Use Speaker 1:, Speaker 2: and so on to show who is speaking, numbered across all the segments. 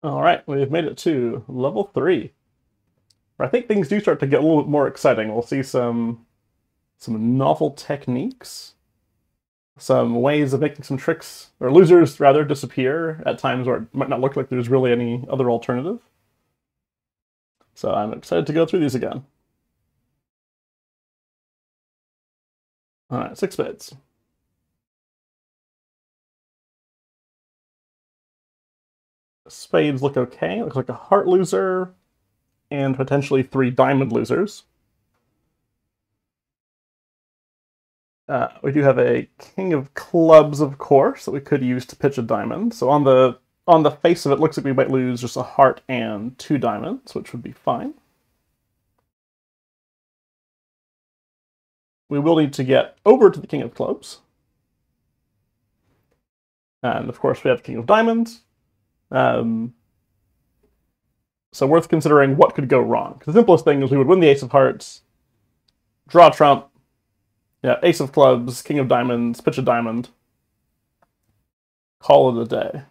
Speaker 1: All right, we've made it to level 3. Where I think things do start to get a little bit more exciting. We'll see some novel techniques, some ways of making some tricks, or losers rather, disappear at times where it might not look like there's really any other alternative. So I'm excited to go through these again. All right, 6 bids. Spades look okay. Looks like a heart loser and potentially 3 diamond losers. We do have a king of clubs, of course, that we could use to pitch a diamond. So on the face of it, looks like we might lose just a heart and 2 diamonds, which would be fine. We will need to get over to the king of clubs. And of course, we have king of diamonds. So worth considering what could go wrong. Because the simplest thing is we would win the ace of hearts, draw trump, ace of clubs, king of diamonds, pitch a diamond, call it a day.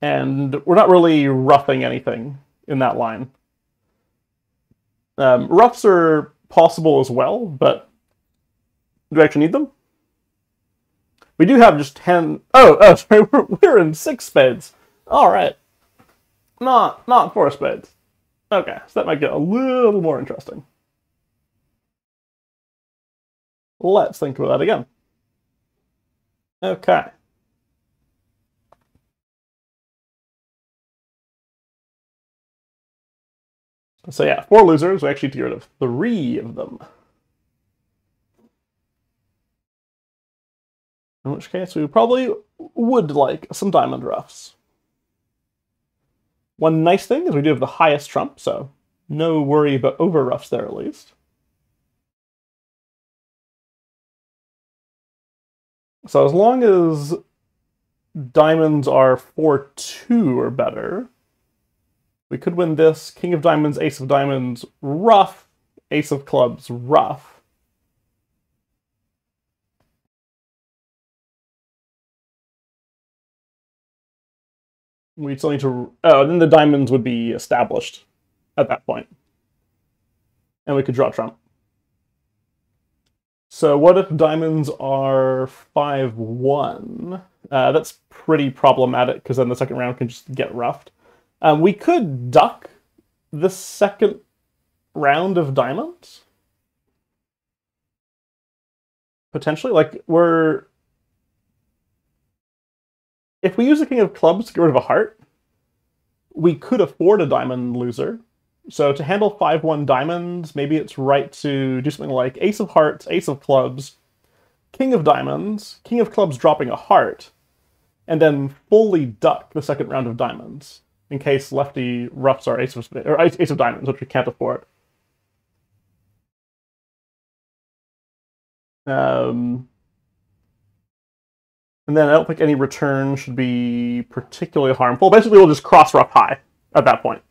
Speaker 1: And we're not really roughing anything in that line. Roughs are possible as well, but do we actually need them? We do have just 10. Oh, sorry, we're in 6 spades. All right. Not 4 spades. Okay, so that might get a little more interesting. Let's think about that again. Okay. So yeah, 4 losers. We actually need to get rid of 3 of them. In which case, we probably would like some diamond roughs. One nice thing is we do have the highest trump, so no worry about over roughs there at least. So as long as diamonds are 4-2 or better, we could win this. King of diamonds, ace of diamonds, rough, ace of clubs, rough. We still need to... Oh, then the diamonds would be established at that point. And we could draw trump. So what if diamonds are 5-1? That's pretty problematic because then the second round can just get roughed. We could duck the second round of diamonds. Potentially. Like, if we use the king of clubs to get rid of a heart, we could afford a diamond loser. So to handle 5-1 diamonds, maybe it's right to do something like ace of hearts, ace of clubs, king of diamonds, king of clubs dropping a heart, and then fully duck the second round of diamonds in case lefty roughs our ace of diamonds, which we can't afford. And then I don't think any return should be particularly harmful. Basically, we'll just cross rough high at that point.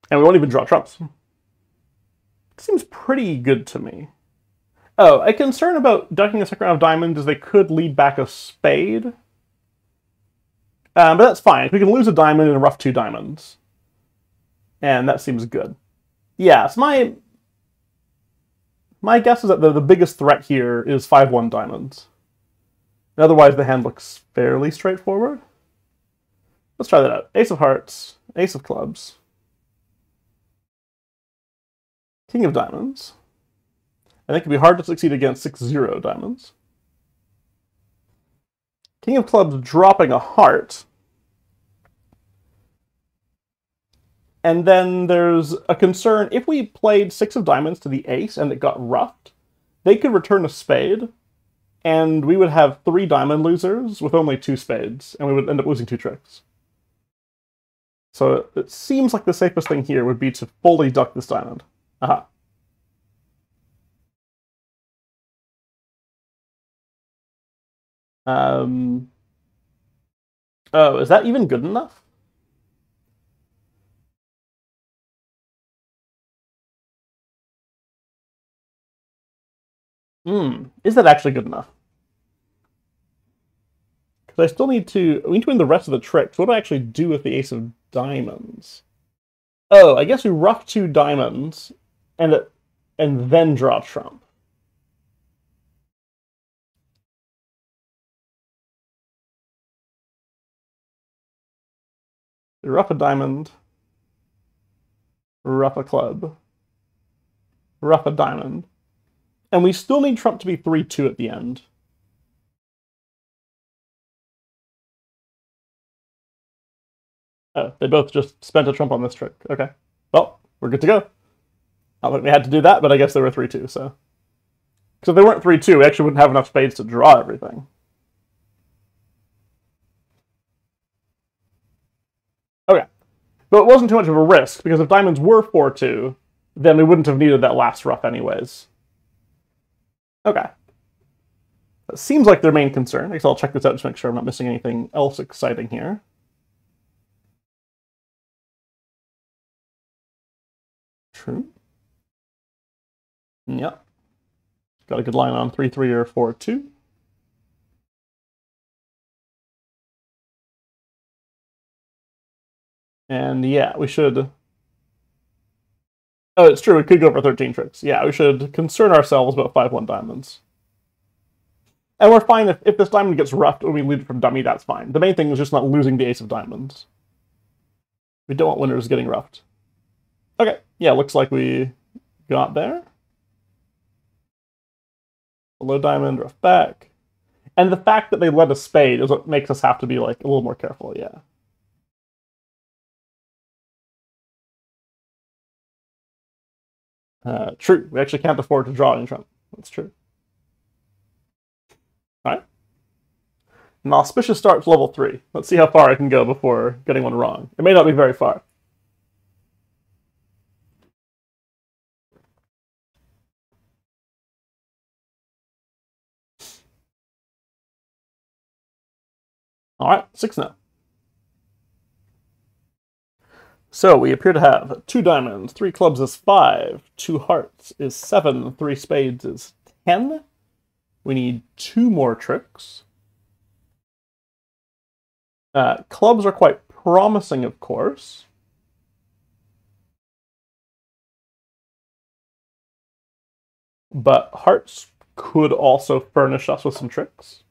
Speaker 1: And we won't even draw trumps. It seems pretty good to me. Oh, a concern about ducking the second round of diamonds is they could lead back a spade. But that's fine. We can lose a diamond and rough 2 diamonds. And that seems good. Yeah, so my guess is that the biggest threat here is 5-1 diamonds. Otherwise, the hand looks fairly straightforward. Let's try that out. Ace of hearts, ace of clubs, king of diamonds. I think it'd be hard to succeed against 6-0 diamonds. King of clubs dropping a heart. And then there's a concern, if we played 6 of diamonds to the ace and it got roughed, they could return a spade, and we would have 3 diamond losers with only 2 spades, and we would end up losing 2 tricks. So it seems like the safest thing here would be to fully duck this diamond. Aha. Oh, is that even good enough? Is that actually good enough? So I still need to... We need to win the rest of the tricks. What do I actually do with the ace of diamonds? Oh, I guess we ruff 2 diamonds and then draw trump. We ruff a diamond, ruff a club, ruff a diamond, and we still need trump to be 3-2 at the end. Oh, they both just spent a trump on this trick. Okay. Well, we're good to go. Not that we had to do that, but I guess they were 3-2, so... Because if they weren't 3-2, we actually wouldn't have enough spades to draw everything. Okay. But it wasn't too much of a risk, because if diamonds were 4-2, then we wouldn't have needed that last ruff anyways. Okay. That seems like their main concern. I guess I'll check this out just to make sure I'm not missing anything else exciting here. True. Yep. Got a good line on 3-3 or 4-2. And yeah, we should... Oh, it's true, we could go for 13 tricks. Yeah, we should concern ourselves about 5-1 diamonds. And we're fine if this diamond gets roughed when we lead it from dummy, that's fine. The main thing is just not losing the ace of diamonds. We don't want winners getting roughed. Okay, yeah, looks like we got there. Low diamond, rough back. And the fact that they let a spade is what makes us have to be like a little more careful, yeah. True, we actually can't afford to draw any trump. That's true. Alright. An auspicious start to level 3. Let's see how far I can go before getting one wrong. It may not be very far. Alright, 6-0. So we appear to have 2 diamonds, 3 clubs is 5, 2 hearts is 7, 3 spades is 10. We need 2 more tricks. Clubs are quite promising, of course. But hearts could also furnish us with some tricks.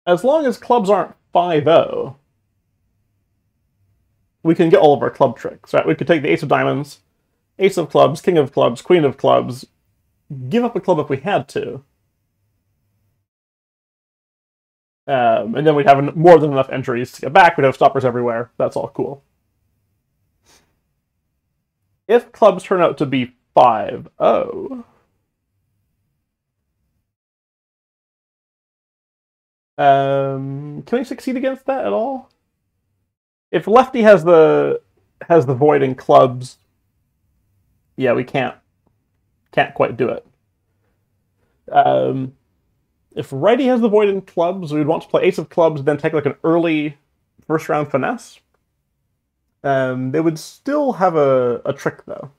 Speaker 1: As long as clubs aren't 5-0, we can get all of our club tricks, right? We could take the ace of diamonds, ace of clubs, king of clubs, queen of clubs, give up a club if we had to. And then we'd have more than enough entries to get back. We'd have stoppers everywhere. That's all cool. If clubs turn out to be 5-0... can we succeed against that at all? If lefty has the void in clubs, yeah, we can't quite do it. If righty has the void in clubs, we would want to play ace of clubs, then take like an early first round finesse. They would still have a trick though.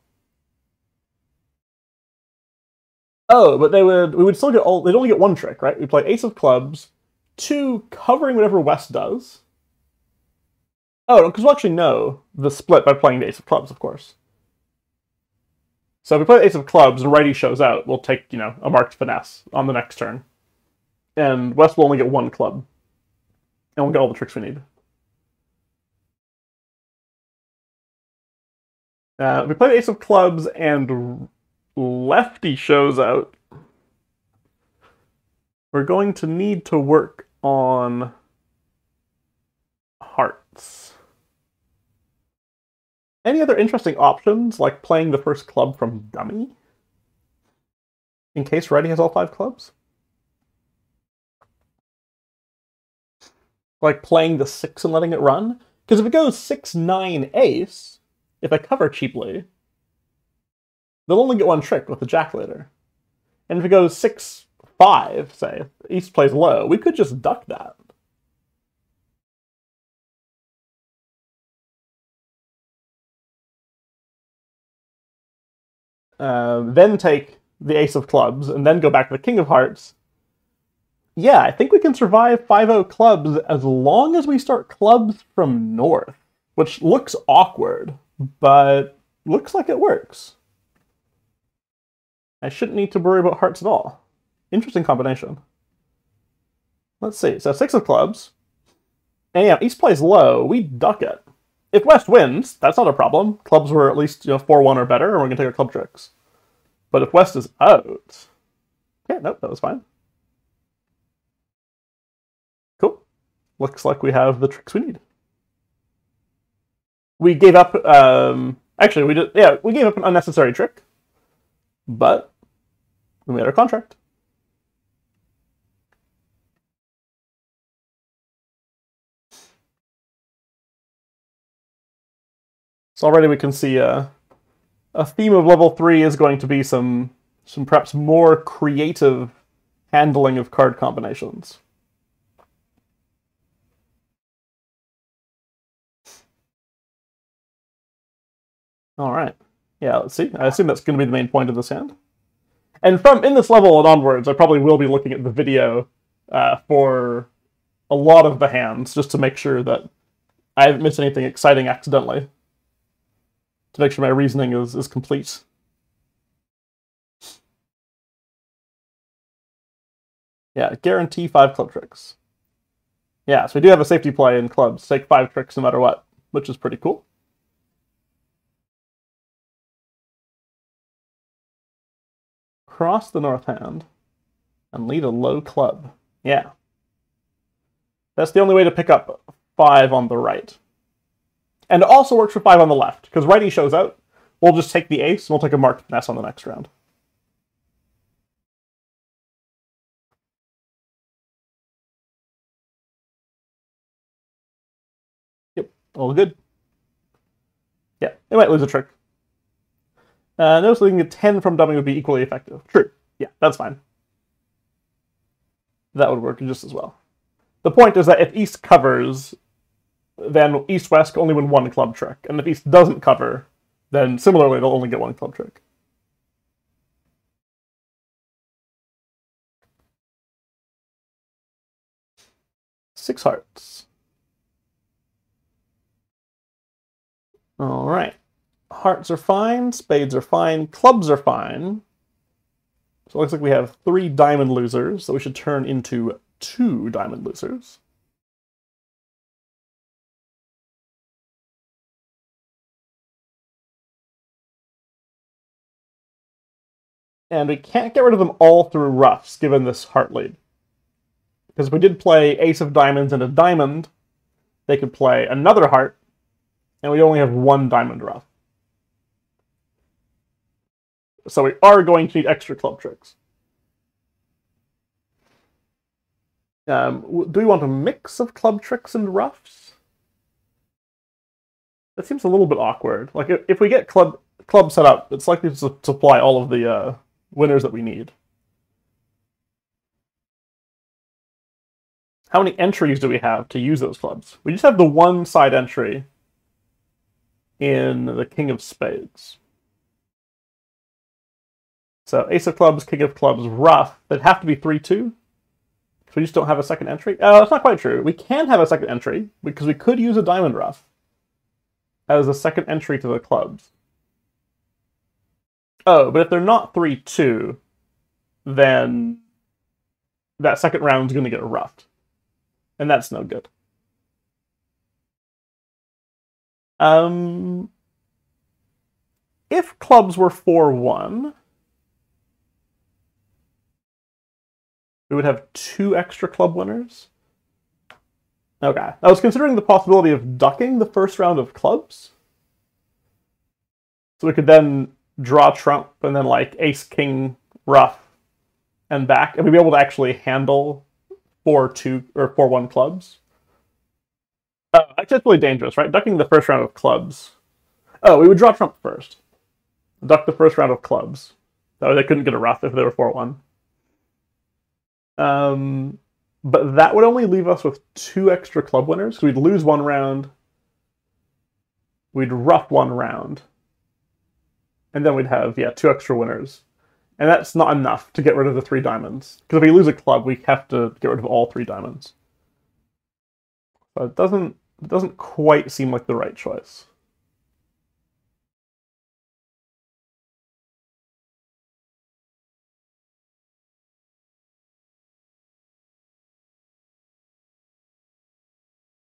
Speaker 1: Oh, but we would still get they'd only get 1 trick, right? We play ace of clubs, 2 covering whatever West does. Oh, because we'll actually know the split by playing the ace of clubs, of course. So if we play the ace of clubs and righty shows out, we'll take, a marked finesse on the next turn. And West will only get 1 club. And we'll get all the tricks we need. If we play the ace of clubs and lefty shows out, we're going to need to work on hearts. Any other interesting options, like playing the first club from dummy? In case righty has all 5 clubs? Like playing the 6 and letting it run? Because if it goes 6-9 ace, if I cover cheaply, they'll only get 1 trick with the jack later. And if it goes 6-5, say, if East plays low, we could just duck that. then take the ace of clubs, and then go back to the king of hearts, yeah, I think we can survive 5-0 clubs as long as we start clubs from north, which looks awkward, but looks like it works. I shouldn't need to worry about hearts at all. Interesting combination. Let's see, so 6 of clubs. And yeah, East plays low, we duck it. If West wins, that's not a problem. Clubs were at least 4-1 or better, and we're going to take our club tricks. But if West is out... Okay, nope, that was fine. Cool. Looks like we have the tricks we need. We gave up... actually, we gave up an unnecessary trick. But we made our contract. So already we can see a theme of level 3 is going to be some perhaps more creative handling of card combinations. All right. Yeah, let's see. I assume that's going to be the main point of this hand. And in this level and onwards, I probably will be looking at the video for a lot of the hands, just to make sure that I haven't missed anything exciting accidentally. To make sure my reasoning is complete. Yeah, guarantee 5 club tricks. Yeah, so we do have a safety play in clubs. Take 5 tricks no matter what, which is pretty cool. Cross the north hand and lead a low club. Yeah. That's the only way to pick up 5 on the right. And it also works for 5 on the left, because righty shows out. We'll just take the ace, and we'll take a marked finesse on the next round. Yep, all good. Yeah, it might lose a trick. Notice leaving a 10 from dumbing would be equally effective. True. Yeah, that's fine. That would work just as well. The point is that if East covers, then East-West can only win 1 club trick. And if East doesn't cover, then similarly they'll only get 1 club trick. Six hearts. All right. Hearts are fine, spades are fine, clubs are fine. So it looks like we have 3 diamond losers, so we should turn into 2 diamond losers. And we can't get rid of them all through roughs, given this heart lead. Because if we did play ace of diamonds and a diamond, they could play another heart, and we only have 1 diamond rough. So we are going to need extra club tricks. Do we want a mix of club tricks and roughs? That seems a little bit awkward. Like, if we get club set up, it's likely to supply all of the winners that we need. How many entries do we have to use those clubs? We just have the 1 side entry in the King of Spades. So Ace of Clubs, King of Clubs, rough. They'd have to be 3-2. So we just don't have a second entry. That's not quite true. We can have a second entry, because we could use a diamond rough as a second entry to the clubs. Oh, but if they're not 3-2, then that second round's going to get roughed. And that's no good. If clubs were 4-1, we would have 2 extra club winners. Okay. I was considering the possibility of ducking the first round of clubs. So we could then draw trump and then like ace, king, rough, and back. And we'd be able to actually handle 4-2 or 4-1 clubs. Actually, that's really dangerous, right? Ducking the first round of clubs. Oh, we would draw trump first. Duck the first round of clubs. That way they couldn't get a rough if they were 4-1. But that would only leave us with 2 extra club winners. So we'd lose 1 round. We'd rough 1 round. And then we'd have, yeah, 2 extra winners. And that's not enough to get rid of the 3 diamonds. Because if we lose a club, we have to get rid of all 3 diamonds. But it doesn't quite seem like the right choice.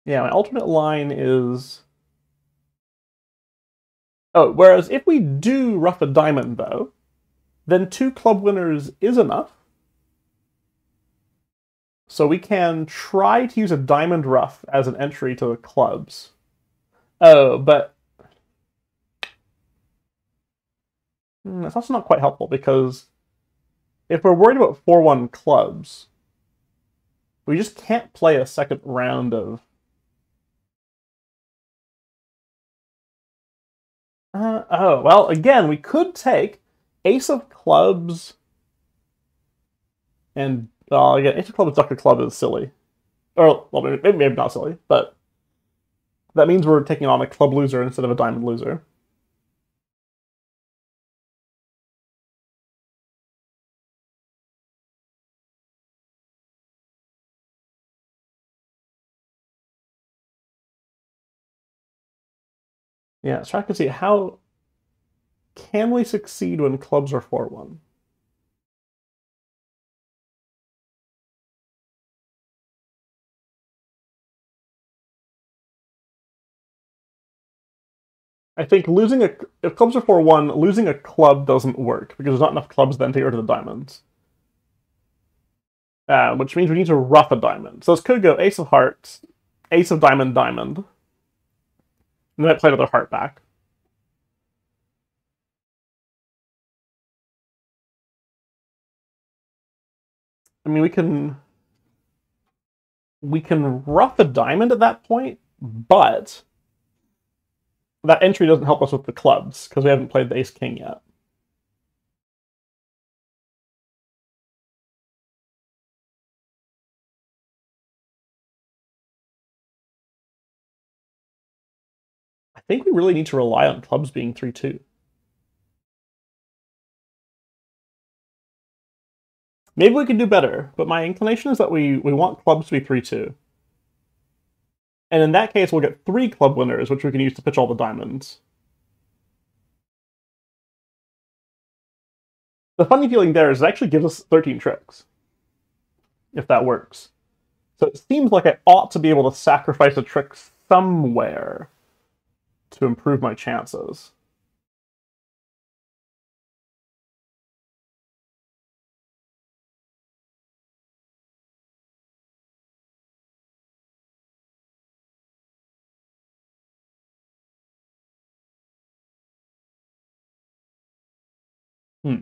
Speaker 1: Yeah, my alternate line is... Oh, whereas if we do ruff a diamond, though, then 2 club winners is enough. So we can try to use a diamond ruff as an entry to the clubs. Oh, but... that's also not quite helpful, because if we're worried about 4-1 clubs, we just can't play a second round of... oh, well, again, we could take Ace of Clubs and... again, Ace of Clubs, Duck of Club is silly. Or, well, maybe not silly, but that means we're taking on a club loser instead of a diamond loser. Yeah, let's try to see how can we succeed when clubs are 4-1. I think if clubs are 4-1, losing a club doesn't work, because there's not enough clubs then to get rid of the diamonds. Which means we need to ruff a diamond. So this could go Ace of Hearts, Ace of Diamond, Diamond. And then I play another heart back. I mean, we can ruff a diamond at that point, but that entry doesn't help us with the clubs, because we haven't played the Ace-King yet. I think we really need to rely on clubs being 3-2. Maybe we could do better, but my inclination is that we want clubs to be 3-2. And in that case, we'll get 3 club winners, which we can use to pitch all the diamonds. The funny feeling there is it actually gives us 13 tricks, if that works. So it seems like I ought to be able to sacrifice a trick somewhere to improve my chances. Hmm.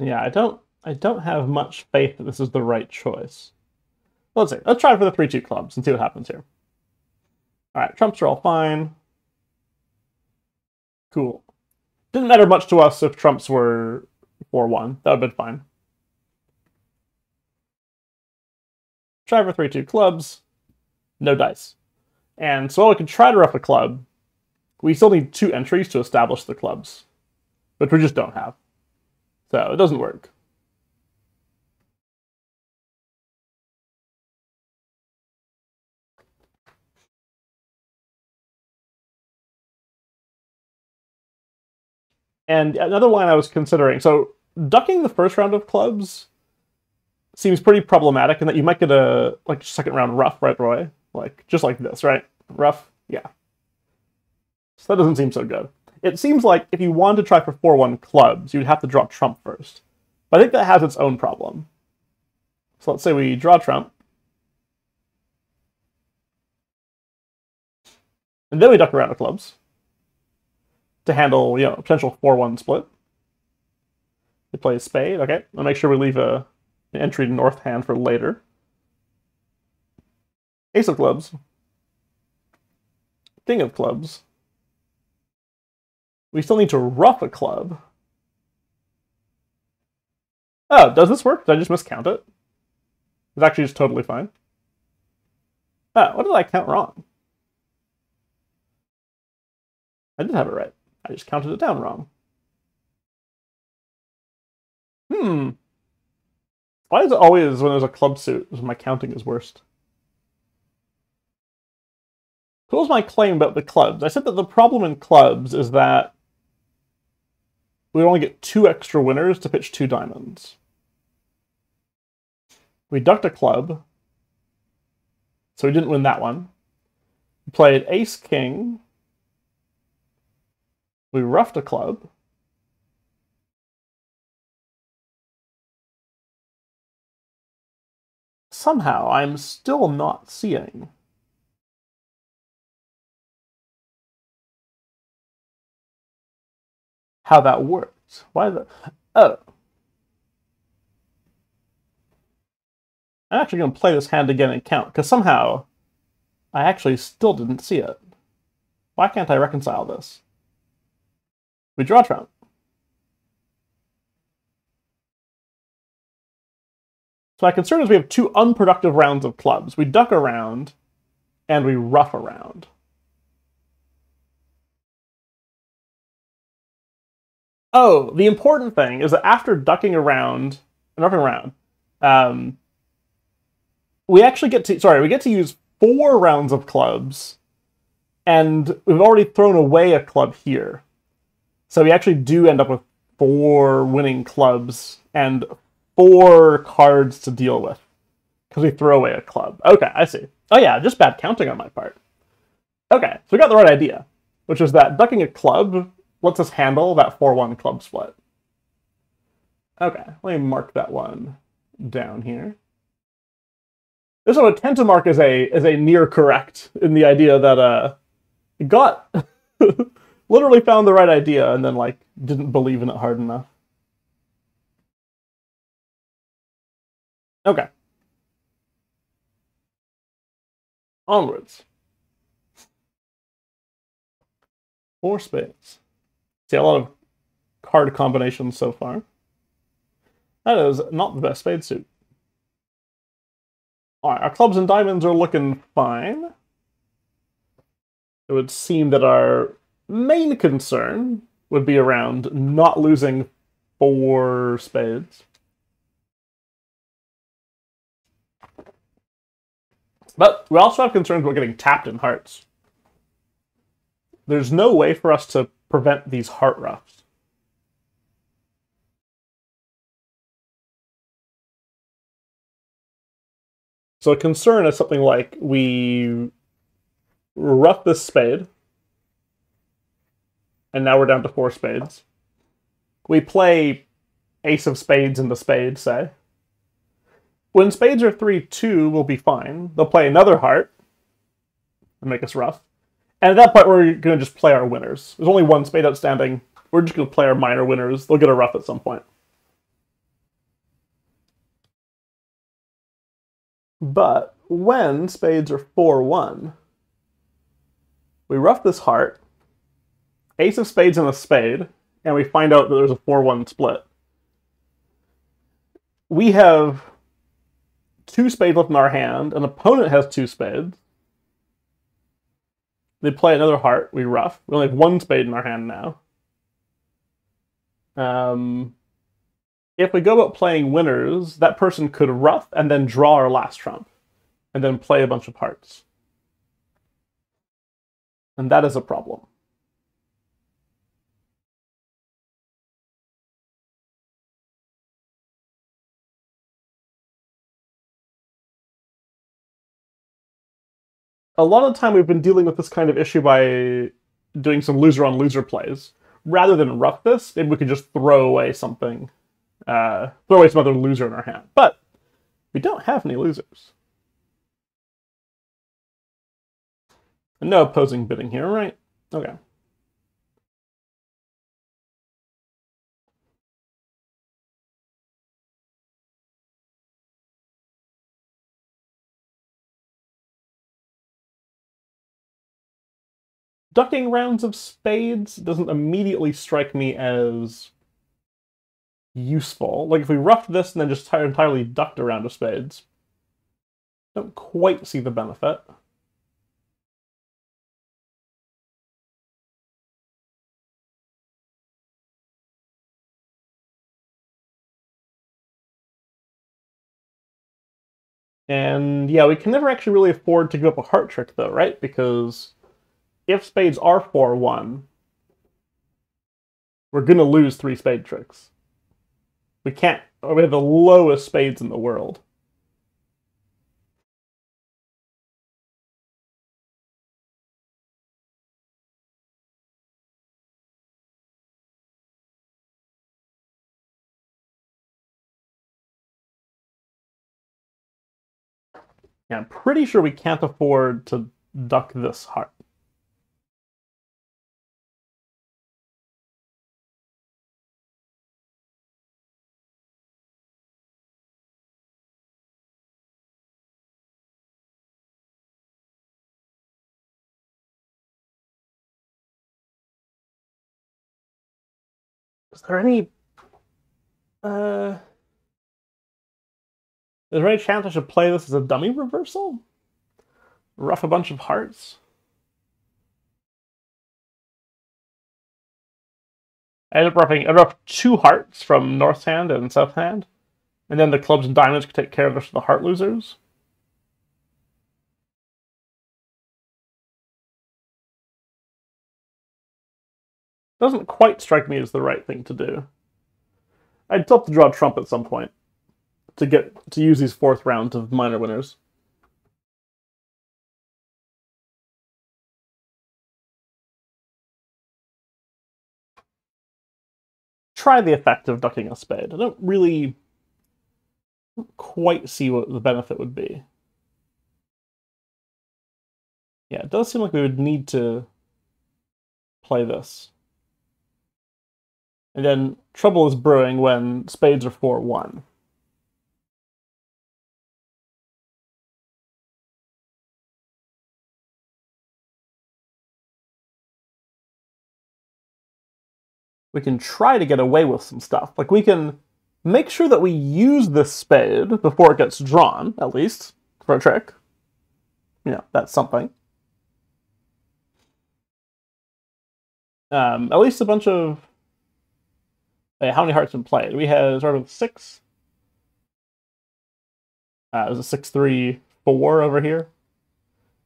Speaker 1: Yeah, I don't have much faith that this is the right choice. Let's see. Let's try for the 3-2 clubs and see what happens here. All right, trumps are all fine. Cool. Didn't matter much to us if trumps were 4-1. That would have been fine. Try for 3-2 clubs. No dice. And so while we can try to ruff a club, we still need 2 entries to establish the clubs, which we just don't have. So it doesn't work. And another line I was considering, so ducking the first round of clubs seems pretty problematic in that you might get a second round ruff right away. Like just like this, right? Ruff, yeah. So that doesn't seem so good. It seems like if you wanted to try for 4-1 clubs, you'd have to draw trump first. But I think that has its own problem. So let's say we draw trump. And then we duck a round of clubs to handle, a potential 4-1 split. We play a spade, okay. I'll make sure we leave an entry to north hand for later. Ace of clubs. king of clubs. We still need to ruff a club. Oh, does this work? Did I just miscount it? It's actually just totally fine. Oh, what did I count wrong? I did have it right. I just counted it down wrong. Why is it always when there's a club suit, my counting is worst? So what was my claim about the clubs? I said that the problem in clubs is that we only get 2 extra winners to pitch 2 diamonds. We ducked a club, so we didn't win that one. We played ace-king. We ruffed a club. Somehow, I'm still not seeing how that worked. Why the... Oh. I'm actually going to play this hand again and count, because somehow I actually still didn't see it. Why can't I reconcile this? We draw trump. So my concern is we have 2 unproductive rounds of clubs. We duck a round, and we ruff a round. Oh, the important thing is that after ducking a round and ruffing a round, we actually get to use 4 rounds of clubs, and we've already thrown away a club here. So we actually do end up with 4 winning clubs and 4 cards to deal with, because we throw away a club. Okay, I see. Oh yeah, just bad counting on my part. Okay, so we got the right idea, which is that ducking a club lets us handle that 4-1 club split. Okay, let me mark that one down here. This one would tend to mark as a near correct, in the idea that it got literally found the right idea and then like didn't believe in it hard enough. Okay. Onwards. 4 spades. See, a lot of card combinations so far. That is not the best spade suit. Alright, our clubs and diamonds are looking fine. It would seem that our main concern would be around not losing 4 spades. But we also have concerns about getting tapped in hearts. There's no way for us to prevent these heart ruffs. So a concern is something like we ruff this spade, and now we're down to 4 spades. We play ace of spades into spades, say. When spades are 3-2, we'll be fine. They'll play another heart and make us ruff. And at that point, we're going to just play our winners. There's only 1 spade outstanding. We're just going to play our minor winners. They'll get a ruff at some point. But when spades are 4-1, we ruff this heart, ace of spades and a spade, and we find out that there's a 4-1 split. We have 2 spades left in our hand. An opponent has 2 spades. They play another heart. We ruff. We only have 1 spade in our hand now. If we go about playing winners, that person could ruff and then draw our last trump, and then play a bunch of hearts. And that is a problem. A lot of the time we've been dealing with this kind of issue by doing some loser-on-loser plays. Rather than ruff this, maybe we could just throw away something. Throw away some other loser in our hand. But we don't have any losers. And no opposing bidding here, right? Okay. ducking rounds of spades doesn't immediately strike me as useful. Like, if we roughed this and then just entirely ducked a round of spades, don't quite see the benefit. And yeah, we can never actually really afford to give up a heart trick though, right? Because if spades are 4-1, we're gonna lose 3 spade tricks. We can't, we have the lowest spades in the world. Yeah, I'm pretty sure we can't afford to duck this heart. Is there any uh is there any chance I should play this as a dummy reversal? Rough a bunch of hearts? I roughed 2 hearts from North hand and South hand, and then the clubs and diamonds could take care of the heart losers. Doesn't quite strike me as the right thing to do. I'd still have to draw a trump at some point to use these 4th rounds of minor winners. Try the effect of ducking a spade. I don't really quite see what the benefit would be. Yeah, it does seem like we would need to play this. And then trouble is brewing when spades are 4-1. We can try to get away with some stuff. Like, we can make sure that we use this spade before it gets drawn, at least, for a trick. You know, that's something. At least a bunch of... Wait, how many hearts in play? We have started with 6. There's a 6-3-4 over here.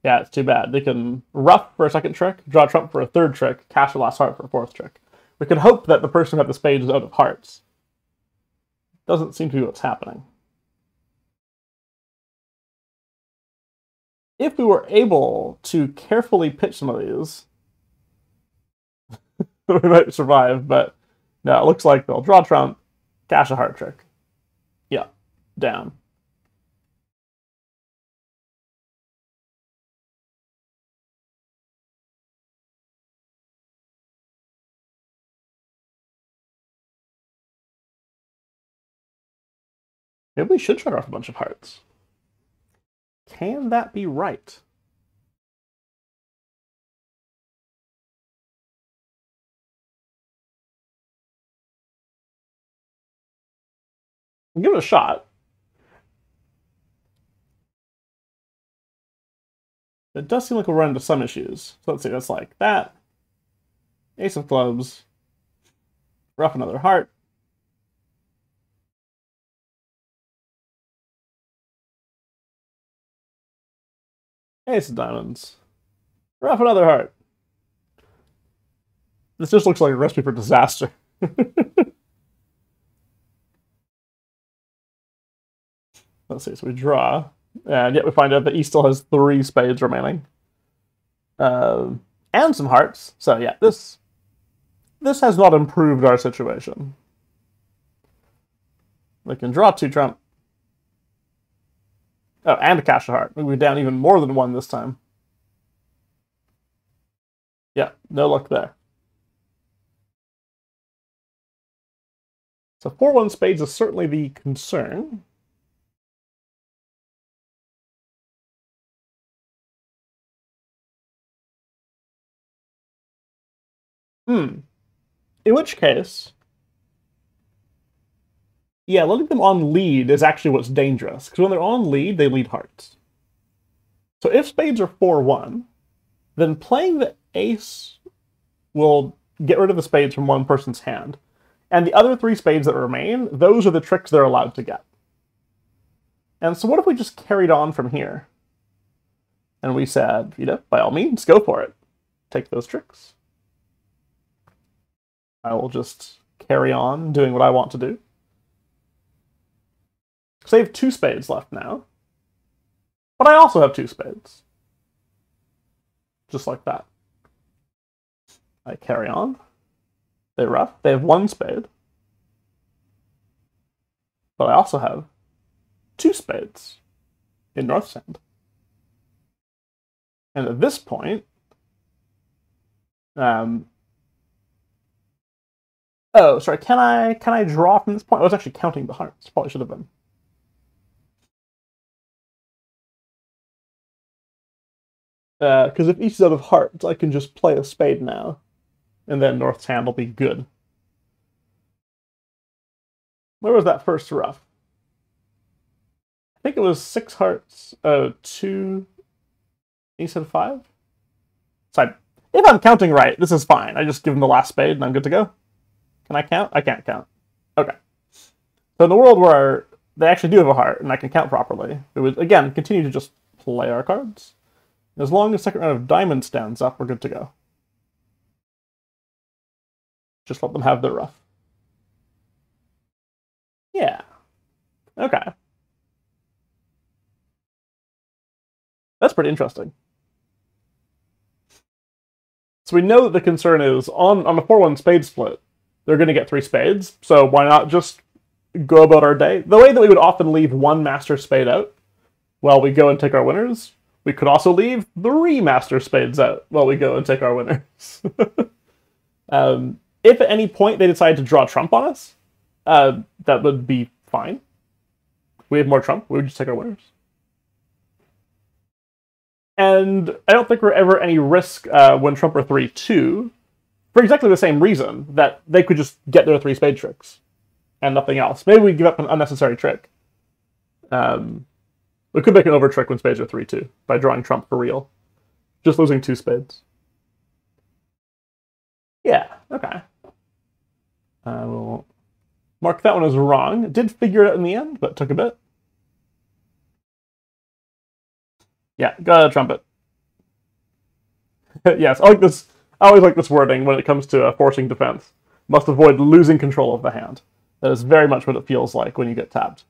Speaker 1: Yeah, it's too bad. They can rough for a second trick, draw a trump for a 3rd trick, cash the last heart for a 4th trick. We can hope that the person who had the spade is out of hearts. Doesn't seem to be what's happening. If we were able to carefully pitch some of these, we might survive, but no, it looks like they'll draw trump, cash a heart trick. Yeah, down. Maybe we should try off a bunch of hearts. Can that be right? Give it a shot. It does seem like we'll run into some issues. So let's see, that's like that. Ace of clubs. Rough another heart. Ace of diamonds. Rough another heart. This just looks like a recipe for disaster. Let's see, so we draw. And yet we find out that he still has 3 spades remaining. And some hearts. So yeah, this has not improved our situation. We can draw 2 trump. Oh, and a cash a heart. We're down even more than 1 this time. Yeah, no luck there. So 4-1 spades is certainly the concern. In which case, yeah, letting them on lead is actually what's dangerous, because when they're on lead, they lead hearts. So if spades are 4-1, then playing the ace will get rid of the spades from one person's hand. And the other 3 spades that remain, those are the tricks they're allowed to get. And so what if we just carried on from here? And we said, by all means, go for it. Take those tricks. I will just carry on doing what I want to do. So I have 2 spades left now. But I also have 2 spades. Just like that. I carry on. They ruff. They have 1 spade. But I also have 2 spades in North's hand. And at this point, oh, sorry, can I draw from this point? I was actually counting the hearts. Probably should have been. Because if each is out of hearts, I can just play a spade now. And then North's hand will be good. Where was that first ruff? I think it was 6 hearts, 2, ace and 5? So if I'm counting right, this is fine. I just give him the last spade and I'm good to go. Can I count? I can't count. Okay. So in the world where they actually do have a heart and I can count properly, it would, again, continue to just play our cards. As long as second round of diamonds stands up, we're good to go. Just let them have their ruff. Yeah. Okay. That's pretty interesting. So we know that the concern is, on a 4-1 spade split, they're going to get 3 spades, so why not just go about our day? The way that we would often leave 1 master spade out while we go and take our winners, we could also leave 3 master spades out while we go and take our winners. If at any point they decide to draw trump on us, that would be fine. We have more trump, we would just take our winners. And I don't think we're ever any risk when trump are 3-2, for exactly the same reason, that they could just get their 3 spade tricks and nothing else. Maybe we give up an unnecessary trick. We could make an over trick when spades are 3-2 by drawing trump for real. Just losing 2 spades. Yeah, okay. I will mark that one as wrong. Did figure it out in the end, but took a bit. Yeah, gotta trumpet. Yes, I like this. I always like this wording when it comes to forcing defense. Must avoid losing control of the hand. That is very much what it feels like when you get tapped.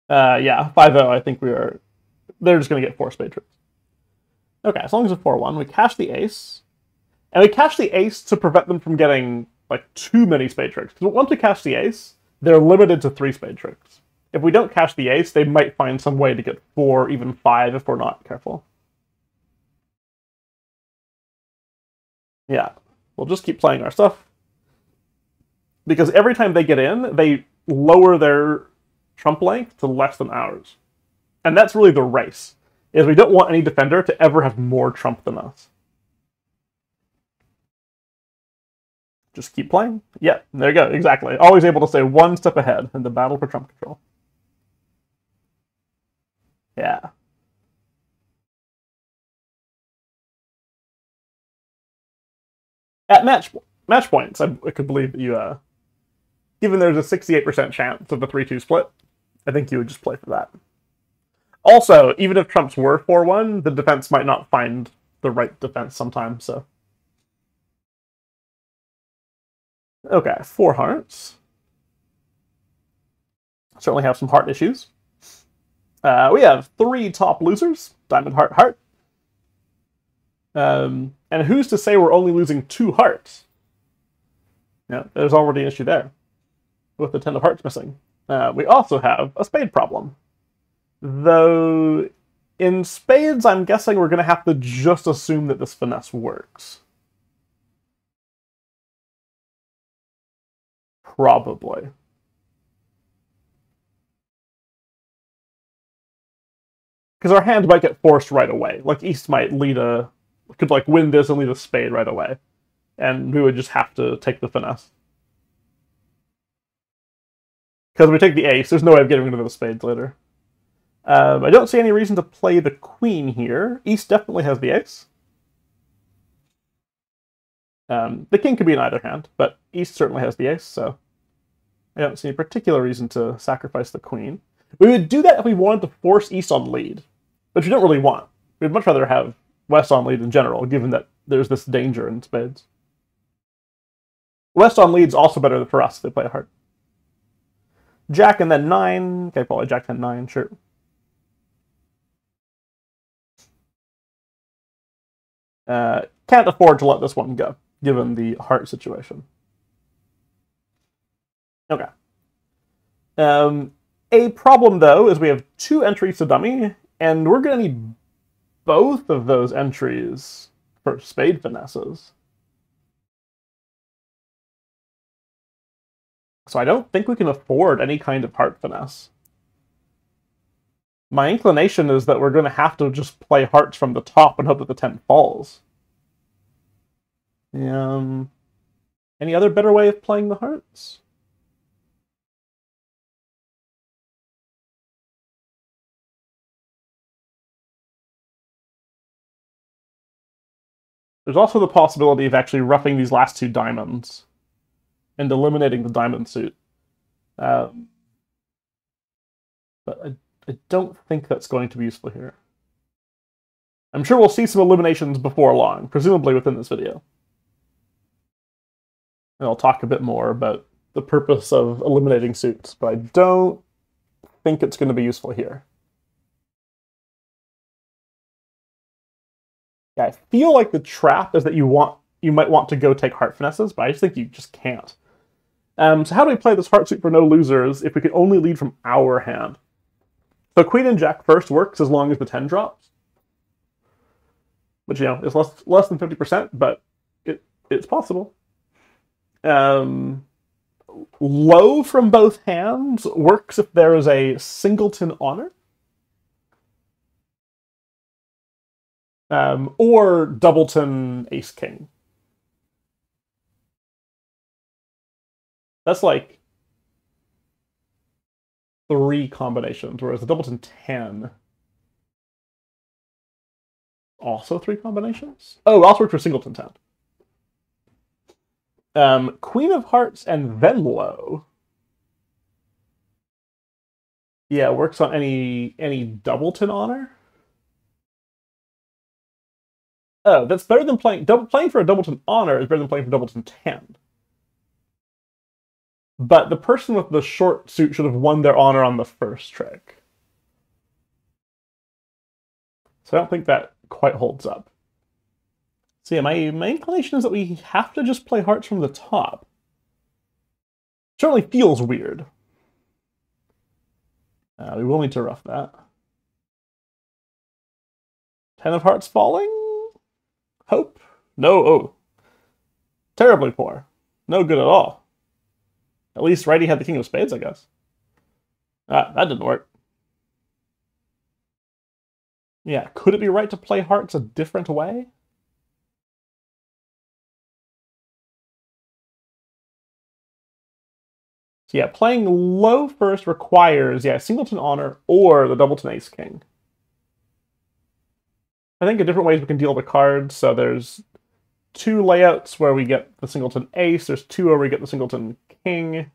Speaker 1: Yeah, 5-0, I think they're just going to get 4 spade tricks. Okay, as long as it's 4-1, we cash the ace. And we cash the ace to prevent them from getting, like, too many spade tricks. Because once we cash the ace, they're limited to 3 spade tricks. If we don't cash the ace, they might find some way to get 4, even 5, if we're not careful. Yeah, we'll just keep playing our stuff. Because every time they get in, they lower their trump length to less than ours. And that's really the race, is we don't want any defender to ever have more trump than us. Just keep playing. Yeah, there you go, exactly. Always able to stay 1 step ahead in the battle for trump control. Yeah. At match points, I could believe that you, given there's a 68% chance of the 3-2 split, I think you would just play for that. Also, even if trumps were 4-1, the defense might not find the right defense sometimes, so. Okay, 4 hearts. Certainly have some heart issues. We have 3 top losers. Diamond, heart, heart. And who's to say we're only losing 2 hearts? Yeah, there's already an issue there, with the 10 of hearts missing. We also have a spade problem. Though, in spades, I'm guessing we're going to have to just assume that this finesse works. Probably. Because our hand might get forced right away. Like, East might lead a could like win this and lead a spade right away, and we would just have to take the finesse. Because we take the ace, there's no way of getting rid of the spades later. I don't see any reason to play the queen here. East definitely has the ace. The king could be in either hand, but East certainly has the ace, so I don't see any particular reason to sacrifice the queen. We would do that if we wanted to force East on lead, which we don't really want. We'd much rather have West on lead in general, given that there's this danger in spades. West on lead's also better for us if they play a heart. Jack and then 9. Okay, probably Jack 10, 9, sure. Can't afford to let this one go, given the heart situation. Okay. A problem, though, is we have 2 entries to dummy, and we're going to need both of those entries for spade finesses. So I don't think we can afford any kind of heart finesse. My inclination is that we're going to have to just play hearts from the top and hope that the 10 falls. Any other better way of playing the hearts? There's also the possibility of actually roughing these last 2 diamonds and eliminating the diamond suit. But I don't think that's going to be useful here. I'm sure we'll see some eliminations before long, presumably within this video. And I'll talk a bit more about the purpose of eliminating suits, but I don't think it's going to be useful here. Yeah, I feel like the trap is that you might want to go take heart finesses, but I just think you just can't. So how do we play this heart suit for no losers if we can only lead from our hand? So Queen and Jack first works as long as the 10 drops. Which, is less than 50%, but it's possible. Low from both hands works if there is a singleton honor. Or doubleton ace-king. That's like 3 combinations, whereas the doubleton 10... also 3 combinations? Oh, also works for singleton 10. Queen of Hearts and then low. Yeah, works on any doubleton honor. Oh, that's better than playing for a doubleton honor is better than playing for doubleton 10. But the person with the short suit should have won their honor on the first trick. So I don't think that quite holds up. So yeah, my inclination is that we have to just play hearts from the top. Certainly feels weird. We will need to rough that. 10 of hearts falling? Hope? No, oh. Terribly poor. No good at all. At least righty had the king of spades, I guess. That didn't work. Yeah, could it be right to play hearts a different way? So yeah, playing low first requires, singleton honor or the doubleton ace-king. I think in different ways we can deal the cards. So there's 2 layouts where we get the singleton ace. There's 2 where we get the singleton king.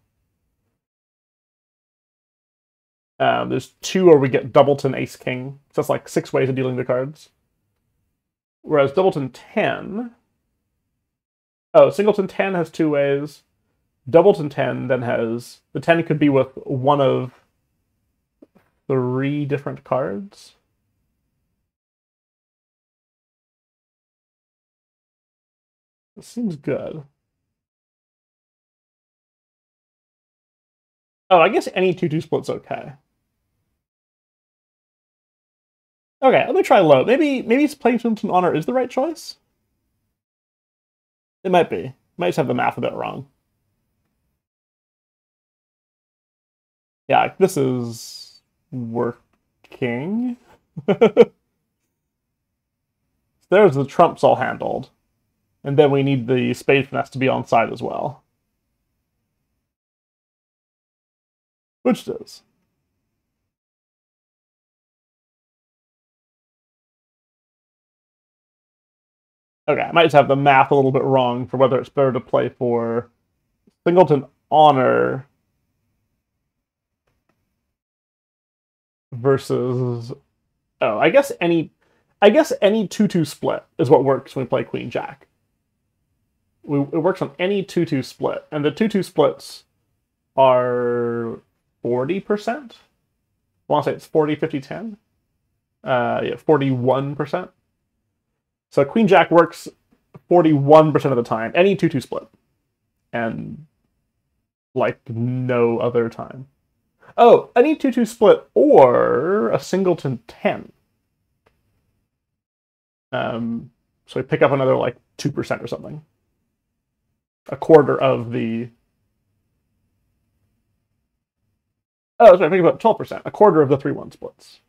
Speaker 1: There's 2 where we get doubleton ace-king. So that's like 6 ways of dealing the cards. Whereas doubleton 10... Oh, singleton 10 has 2 ways. Doubleton 10 then has... The 10 could be with one of 3 different cards. This seems good. Oh, I guess any 2-2 split's okay. Okay, let me try low. Maybe playing Singleton Honor is the right choice? It might be. Might just have the math a bit wrong. Yeah, this is working. There's the trumps all handled. And then we need the spade finesse to be on side as well. Which it is. Okay, I might just have the math a little bit wrong for whether it's better to play for Singleton Honor versus... Oh, I guess any 2-2 split is what works when we play Queen Jack. It works on any 2-2 split, and the 2-2 splits are 40%. I want to say it's 40, 50, 10. Yeah, 41%. So Queen Jack works 41% of the time, any 2-2 split. And like no other time. Oh, any 2-2 split or a Singleton 10. So we pick up another like 2% or something. A quarter of the... Oh, sorry, I think about 12%. A quarter of the 3-1 splits.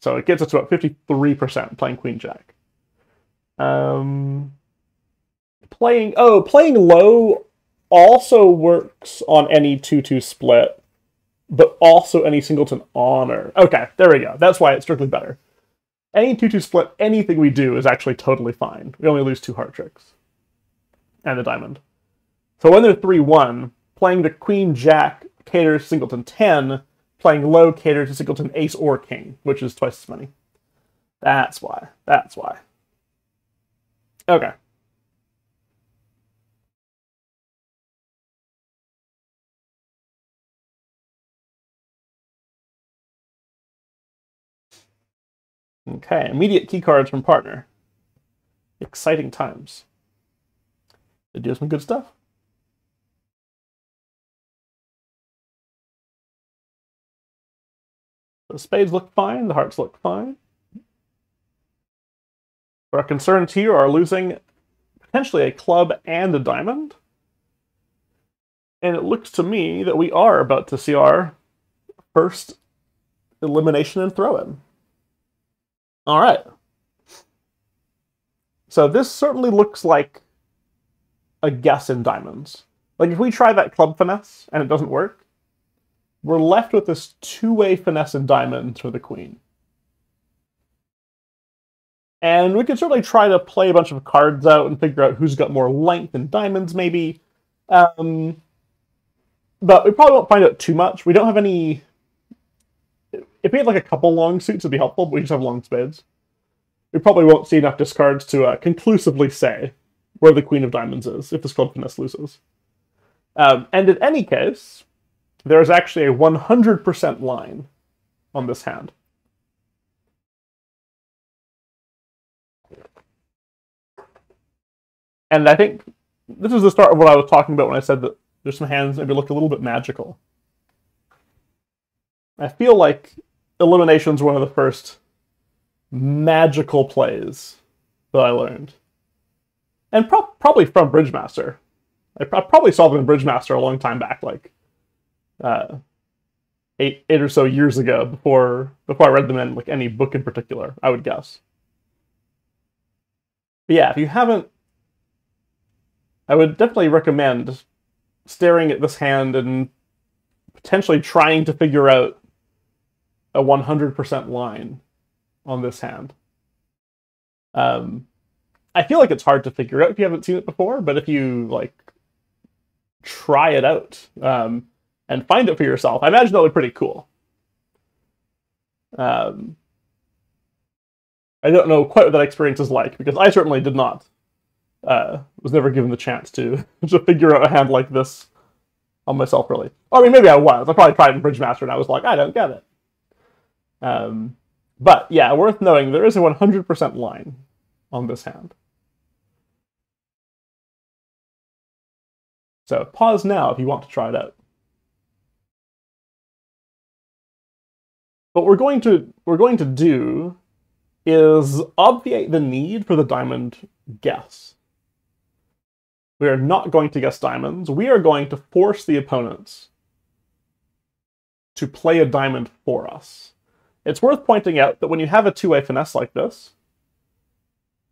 Speaker 1: So it gets us to about 53% playing Queen Jack. Playing low also works on any 2-2 split, but also any Singleton Honor. Okay, there we go. That's why it's strictly better. Any 2-2 split, anything we do is actually totally fine. We only lose 2 heart tricks. And the diamond. So when they're 3-1, playing the Queen Jack caters to Singleton 10, playing low caters to Singleton Ace or King, which is twice as many. That's why. That's why. Okay. Okay, immediate key cards from partner. Exciting times. They do some good stuff. The spades look fine, the hearts look fine. Our concerns here are losing potentially a club and a diamond. And it looks to me that we are about to see our first elimination and throw-in. All right. So this certainly looks like a guess in diamonds. Like if we try that club finesse and it doesn't work, we're left with this two-way finesse in diamonds for the queen. And we could certainly try to play a bunch of cards out and figure out who's got more length in diamonds, maybe. But we probably won't find out too much. We don't have any... If we had like a couple long suits, it'd be helpful, but we just have long spades. We probably won't see enough discards to conclusively say where the queen of diamonds is if this club finesse loses. And in any case, there is actually a 100% line on this hand. And I think this is the start of what I was talking about when I said that there's some hands maybe look a little bit magical. I feel like elimination's one of the first magical plays that I learned. And probably from Bridgemaster. I probably saw them in Bridgemaster a long time back, like eight or so years ago, before I read them in like any book in particular, I would guess. But yeah, if you haven't, I would definitely recommend staring at this hand and potentially trying to figure out a 100% line on this hand. I feel like it's hard to figure out if you haven't seen it before, but if you like try it out and find it for yourself, I imagine that would be pretty cool. I don't know quite what that experience is like, because I certainly did not. Was never given the chance to figure out a hand like this on myself, really. I mean, maybe I was. I probably tried it in Bridgemaster and I was like, I don't get it. But yeah, worth knowing, there is a 100% line on this hand. So pause now if you want to try it out. What we're going to do is obviate the need for the diamond guess. We are not going to guess diamonds. We are going to force the opponents to play a diamond for us. It's worth pointing out that when you have a two-way finesse like this,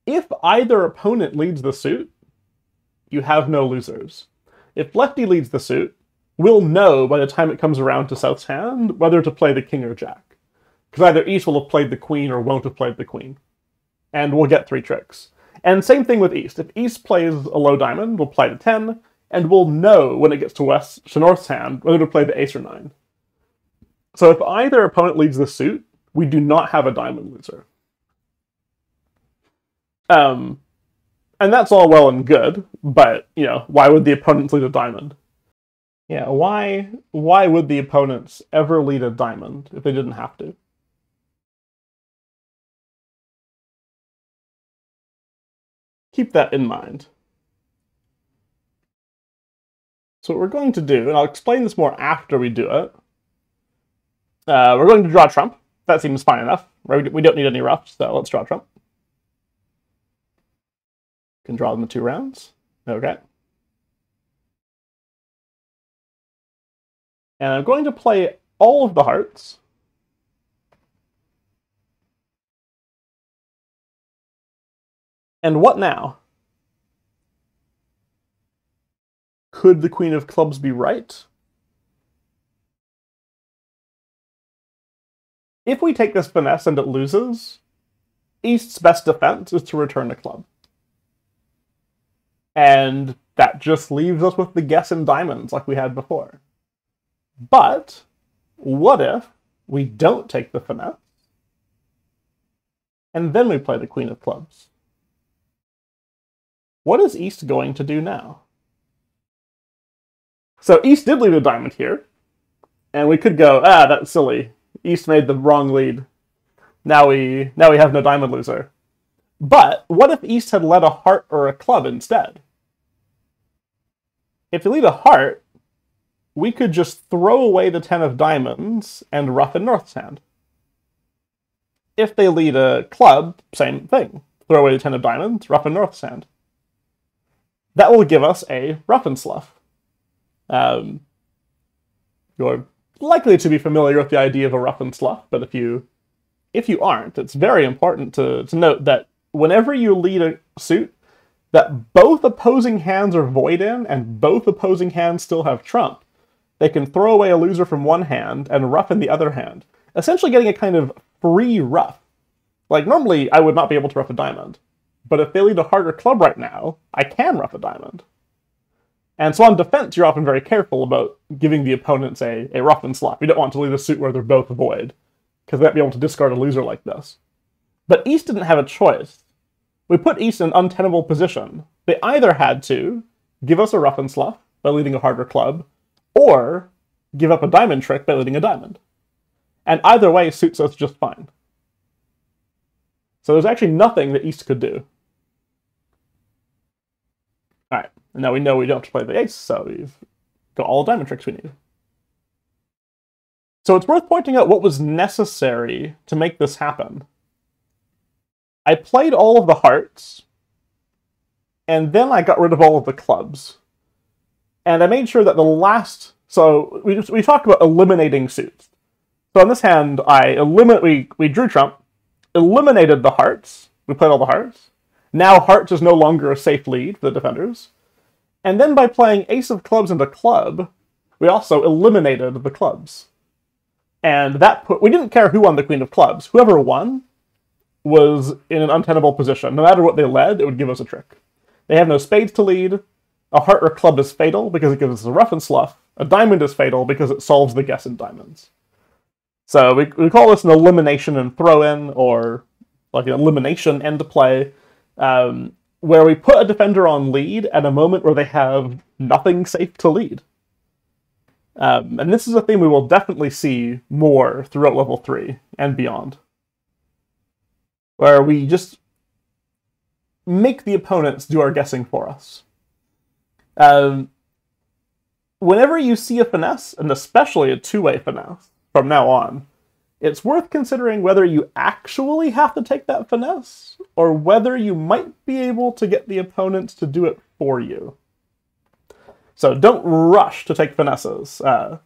Speaker 1: If either opponent leads the suit, you have no losers. If lefty leads the suit, we'll know by the time it comes around to South's hand whether to play the king or jack. Because either East will have played the queen or won't have played the queen. And we'll get 3 tricks. And same thing with East. If East plays a low diamond, we'll play the 10, and we'll know when it gets to North's hand whether to play the ace or 9. So if either opponent leads the suit, we do not have a diamond loser. And that's all well and good, but, you know, why would the opponents lead a diamond? Yeah, why would the opponents ever lead a diamond if they didn't have to? Keep that in mind. So what we're going to do, and I'll explain this more after we do it, we're going to draw trump. That seems fine enough. We don't need any roughs, so let's draw trump. Can draw them in 2 rounds. Okay. And I'm going to play all of the hearts. And what now? Could the queen of clubs be right? If we take this finesse and it loses, East's best defense is to return a club. And that just leaves us with the guess in diamonds like we had before. But what if we don't take the finesse and then we play the queen of clubs? What is East going to do now? So East did lead a diamond here, and we could go, that's silly. East made the wrong lead. Now we have no diamond loser. But what if East had led a heart or a club instead? If they lead a heart, we could just throw away the 10 of diamonds and roughen North's hand. If they lead a club, same thing. Throw away the 10 of diamonds, roughen North's hand. That will give us a rough and slough. You're likely to be familiar with the idea of a rough and slough, but if you aren't, it's very important to note that whenever you lead a suit that both opposing hands are void in and both opposing hands still have trump, they can throw away a loser from one hand and roughen the other hand, essentially getting a kind of free rough. Like, normally I would not be able to rough a diamond, but if they lead a heart or club right now, I can rough a diamond. And so on defense, you're often very careful about giving the opponents a rough and slough. You don't want to lead a suit where they're both void, because they might be able to discard a loser like this. But East didn't have a choice. We put East in an untenable position. They either had to give us a rough and slough by leading a heart or club, or give up a diamond trick by leading a diamond. And either way suits us just fine. So there's actually nothing that East could do. Alright, and now we know we don't have to play the ace, so we've got all the diamond tricks we need. So it's worth pointing out what was necessary to make this happen. I played all of the hearts, and then I got rid of all of the clubs. And I made sure that the last... So we talked about eliminating suits. So on this hand, we drew trump, eliminated the hearts. We played all the hearts. Now hearts is no longer a safe lead for the defenders. And then by playing ace of clubs into club, we also eliminated the clubs. And we didn't care who won the queen of clubs. Whoever won was in an untenable position. No matter what they led, it would give us a trick. They have no spades to lead. A heart or club is fatal because it gives us a rough and slough. A diamond is fatal because it solves the guess in diamonds. So we call this an elimination and throw-in, or like an elimination end play, where we put a defender on lead at a moment where they have nothing safe to lead. And this is a theme we will definitely see more throughout level 3 and beyond, where we just make the opponents do our guessing for us. Whenever you see a finesse, and especially a two-way finesse from now on, it's worth considering whether you actually have to take that finesse, or whether you might be able to get the opponents to do it for you. So don't rush to take finesses.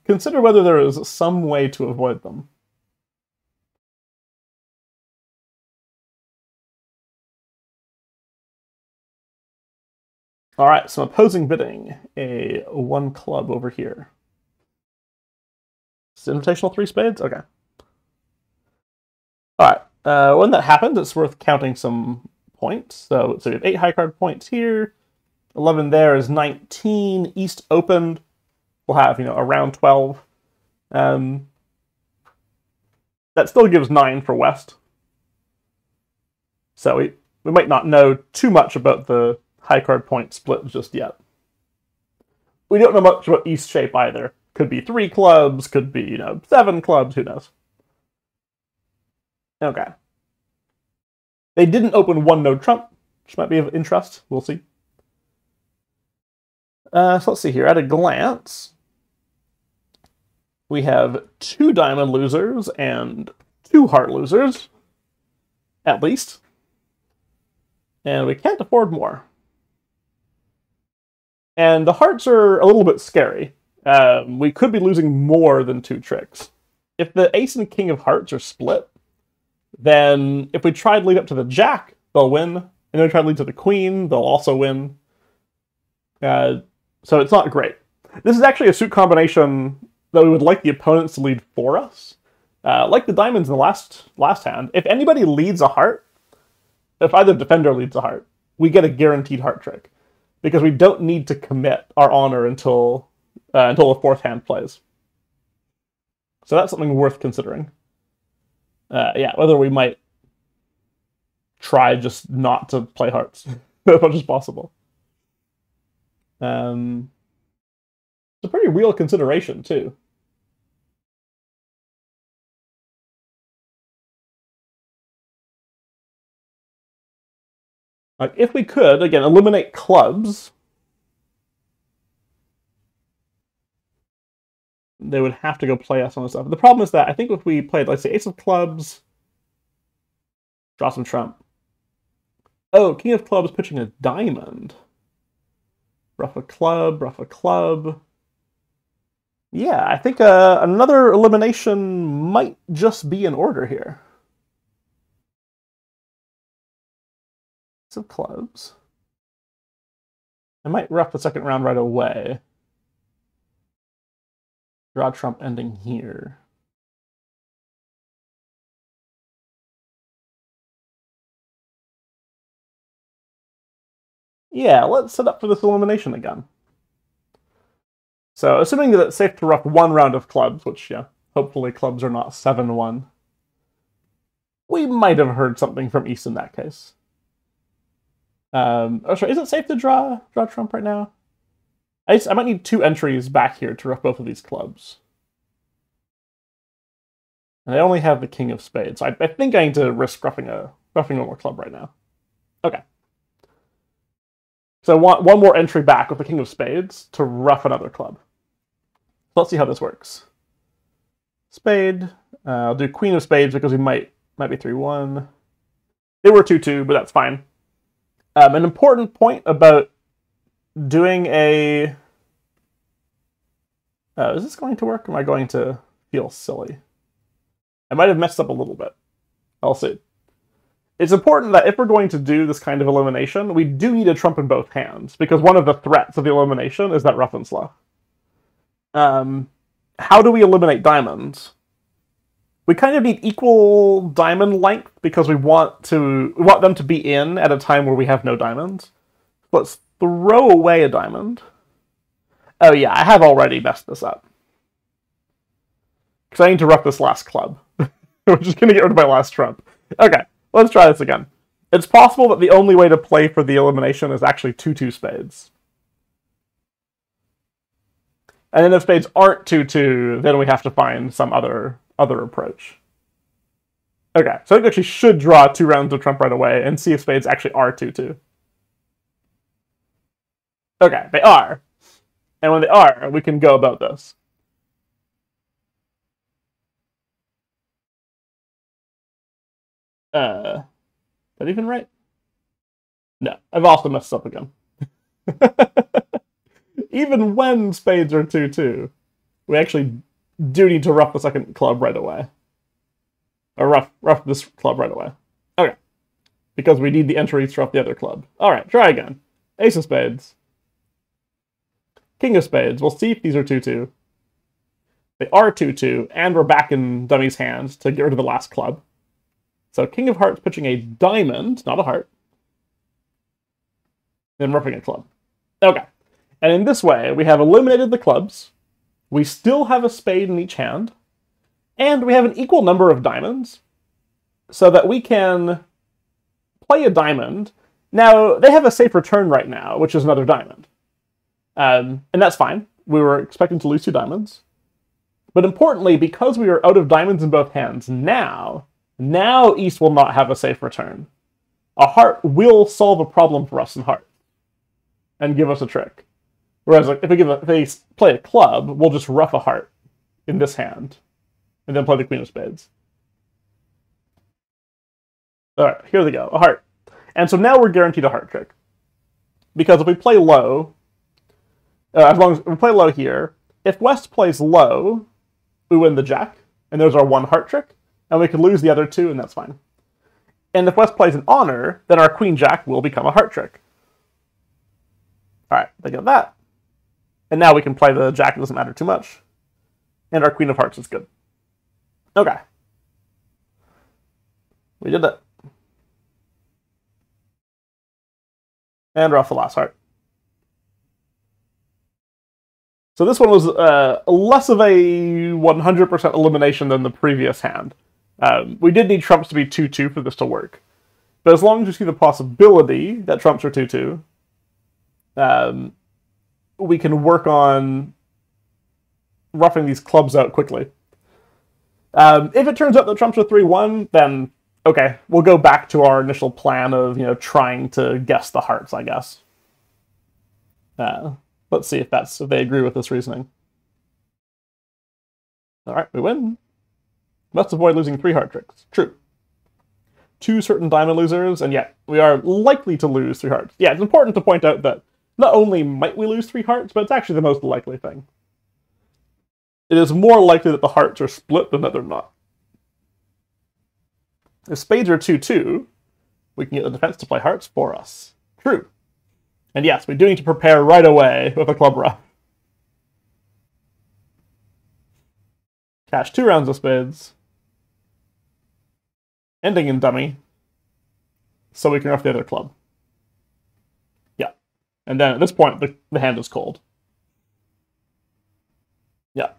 Speaker 1: Consider whether there is some way to avoid them. All right, some opposing bidding. A 1 club over here. Is it invitational 3 spades? Okay. All right. When that happens, it's worth counting some points. So we have 8 high card points here. 11 there is 19. East opened. We'll have, around 12. That still gives 9 for West. So we might not know too much about the high card point split just yet. We don't know much about East shape either. Could be 3 clubs, could be, 7 clubs, who knows. Okay. They didn't open 1-node trump, which might be of interest. We'll see. So let's see here. At a glance, we have 2 diamond losers and 2 heart losers, at least. And we can't afford more. And the hearts are a little bit scary. We could be losing more than 2 tricks. If the ace and king of hearts are split, then if we try to lead up to the jack, they'll win. And then we try to lead to the queen, they'll also win. So it's not great. This is actually a suit combination that we would like the opponents to lead for us. Like the diamonds in the last hand, if anybody leads a heart, if either defender leads a heart, we get a guaranteed heart trick. Because we don't need to commit our honor until the 4th hand plays. So that's something worth considering. Yeah, whether we might try just not to play hearts as much as possible. It's a pretty real consideration, too. Like, if we could, again, eliminate clubs, they would have to go play us on this stuff. The problem is that I think if we played, let's say, ace of clubs, draw some trump. Oh, king of clubs pitching a diamond. Ruff a club, ruff a club. Yeah, I think another elimination might just be in order here. Ace of clubs. I might ruff the second round right away. Draw trump ending here. Yeah, let's set up for this elimination again. So, assuming that it's safe to ruff 1 round of clubs, which, yeah, hopefully clubs are not 7-1, we might have heard something from East in that case. Oh, sorry, is it safe to draw trump right now? I might need 2 entries back here to ruff both of these clubs. And I only have the king of spades, so I think I need to risk ruffing one more club right now. Okay. So I want 1 more entry back with the king of spades to ruff another club. So let's see how this works. Spade. I'll do queen of spades because we might be 3-1. They were 2-2, but that's fine. An important point about doing a... is this going to work? Am I going to feel silly? I might have messed up a little bit. I'll see. It's important that if we're going to do this kind of elimination, we do need a trump in both hands, because one of the threats of the elimination is that rough and slow. How do we eliminate diamonds? We kind of need equal diamond length because we want them to be in at a time where we have no diamonds. Let's throw away a diamond. Oh yeah, I have already messed this up. Because I need to ruff this last club. We're just going to get rid of my last trump. Okay, let's try this again. It's possible that the only way to play for the elimination is actually 2-2 spades. And then if spades aren't 2-2, then we have to find some other approach. Okay, so I think we actually should draw 2 rounds of trump right away and see if spades actually are 2-2. Okay, they are. And when they are, we can go about this. That even right? No, I've also messed up again. Even when spades are 2-2, we actually do need to ruff the second club right away. Or ruff this club right away. Okay. Because we need the entries to ruff the other club. Alright, try again. Ace of spades. King of spades. We'll see if these are 2-2. They are 2-2, and we're back in dummy's hands to get rid of the last club. So king of hearts pitching a diamond, not a heart. Then roughing a club. Okay. And in this way, we have eliminated the clubs. We still have a spade in each hand. And we have an equal number of diamonds. So that we can play a diamond. Now, they have a safe return right now, which is another diamond. And that's fine. We were expecting to lose 2 diamonds. But importantly, because we are out of diamonds in both hands now East will not have a safe return. A heart will solve a problem for us in heart and give us a trick. Whereas like, if they play a club, we'll just rough a heart in this hand and then play the queen of spades. All right, here they go, a heart. And so now we're guaranteed a heart trick. Because if we play low, as long as we play low here, if West plays low, we win the jack, and there's our 1 heart trick, and we could lose the other 2, and that's fine. And if West plays an honor, then our queen jack will become a heart trick. All right, they get that. And now we can play the jack, it doesn't matter too much. And our queen of hearts is good. Okay. We did that. And we're off the last heart. So this one was less of a 100% elimination than the previous hand. We did need trumps to be 2-2 for this to work. But as long as you see the possibility that trumps are 2-2, we can work on roughing these clubs out quickly. If it turns out that trumps are 3-1, then okay, we'll go back to our initial plan of, trying to guess the hearts, I guess. Let's see if they agree with this reasoning. All right, we win. Must avoid losing 3 heart tricks. True. 2 certain diamond losers, and yet we are likely to lose 3 hearts. Yeah, it's important to point out that not only might we lose 3 hearts, but it's actually the most likely thing. It is more likely that the hearts are split than that they're not. If spades are 2-2, we can get the defense to play hearts for us. True. And yes, we do need to prepare right away with a club rough. Cash 2 rounds of spades. Ending in dummy. So we can rough the other club. Yeah. And then at this point, the hand is cold. Yeah.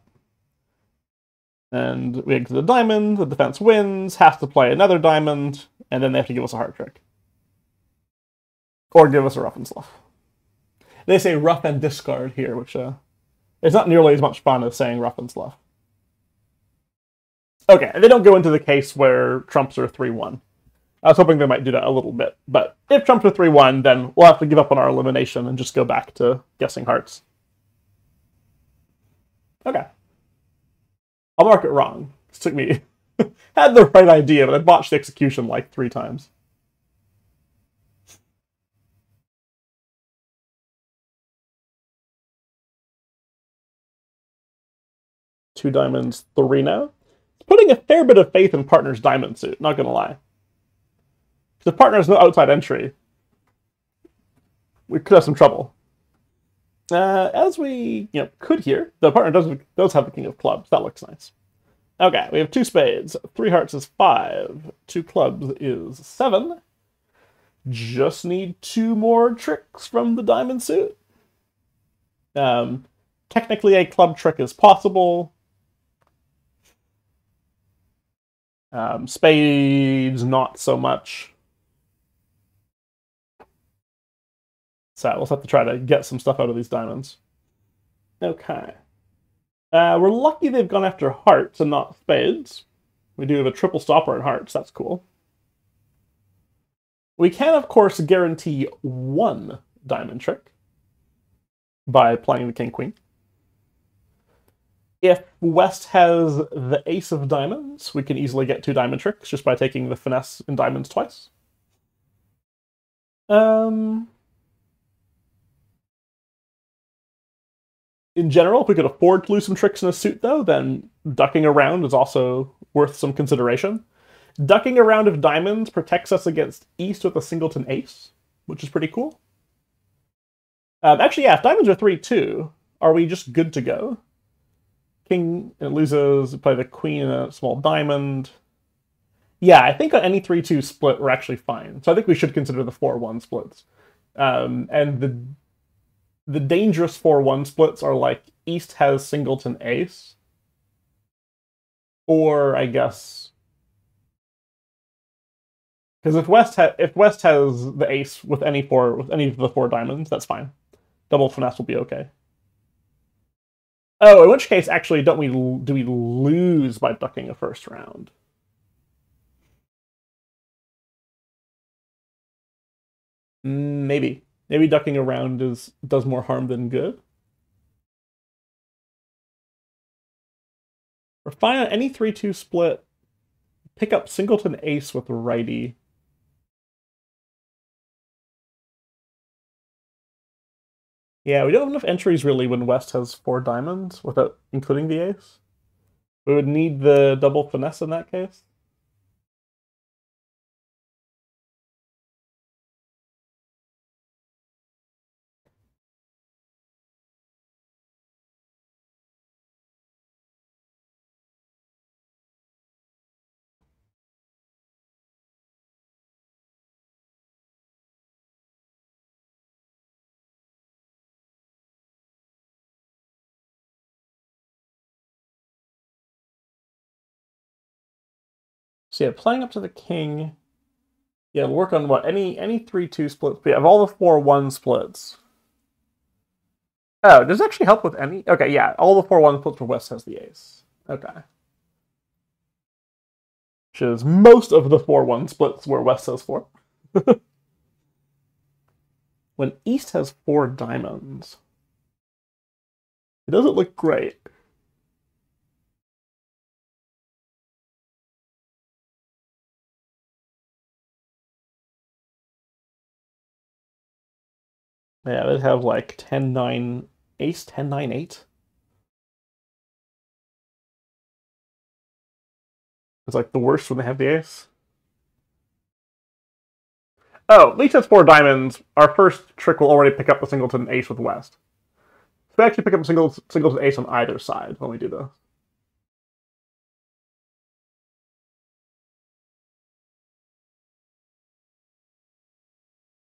Speaker 1: And we exit the diamond, the defense wins, has to play another diamond, and then they have to give us a heart trick. Or give us a rough and slough. They say rough and discard here, which is not nearly as much fun as saying rough and slough. Okay, they don't go into the case where trumps are 3-1. I was hoping they might do that a little bit, but if trumps are 3-1, then we'll have to give up on our elimination and just go back to guessing hearts. Okay. I'll mark it wrong. This took me... had the right idea, but I botched the execution like 3 times. Two diamonds, 3 now. Putting a fair bit of faith in partner's diamond suit, not gonna lie. If partner has no outside entry, we could have some trouble. As we could here, the partner does have the king of clubs. That looks nice. Okay, we have 2 spades. 3 hearts is 5. 2 clubs is 7. Just need 2 more tricks from the diamond suit. Technically, a club trick is possible. Spades, not so much. So we'll have to try to get some stuff out of these diamonds. Okay. We're lucky they've gone after hearts and not spades. We do have a triple stopper in hearts, that's cool. We can, of course, guarantee 1 diamond trick by playing the king-queen. If West has the ace of diamonds, we can easily get 2 diamond tricks just by taking the finesse in diamonds twice. In general, if we could afford to lose some tricks in a suit, though, then ducking around is also worth some consideration. Ducking around of diamonds protects us against East with a singleton ace, which is pretty cool. Actually, yeah, if diamonds are 3-2, Are we just good to go? King loses, play the queen and a small diamond. Yeah, I think on any 3-2 split, we're actually fine. So I think we should consider the 4-1 splits. And the dangerous 4-1 splits are like East has singleton ace. Or, I guess... Because if West has the ace with any of the 4 diamonds, that's fine. Double finesse will be okay. Oh, in which case, actually, do we lose by ducking a first round? Maybe. Maybe ducking a round does more harm than good. We're fine on any 3-2 split. Pick up singleton ace with righty. Yeah, we don't have enough entries really when West has 4 diamonds without including the ace. We would need the double finesse in that case. So yeah, playing up to the king. Yeah, work on what? Any 3-2 splits. But yeah, of all the 4-1 splits. Oh, does it actually help with any? Okay, yeah, all the 4-1 splits where West has the ace. Okay. Which is most of the 4-1 splits where West has 4. When East has 4 diamonds, it doesn't look great. Yeah, they'd have like 10-9 ace, 10-9-8. It's like the worst when they have the ace. Oh, Leech has 4 diamonds. Our first trick will already pick up the singleton ace with West. So we actually pick up a singleton ace on either side when we do this.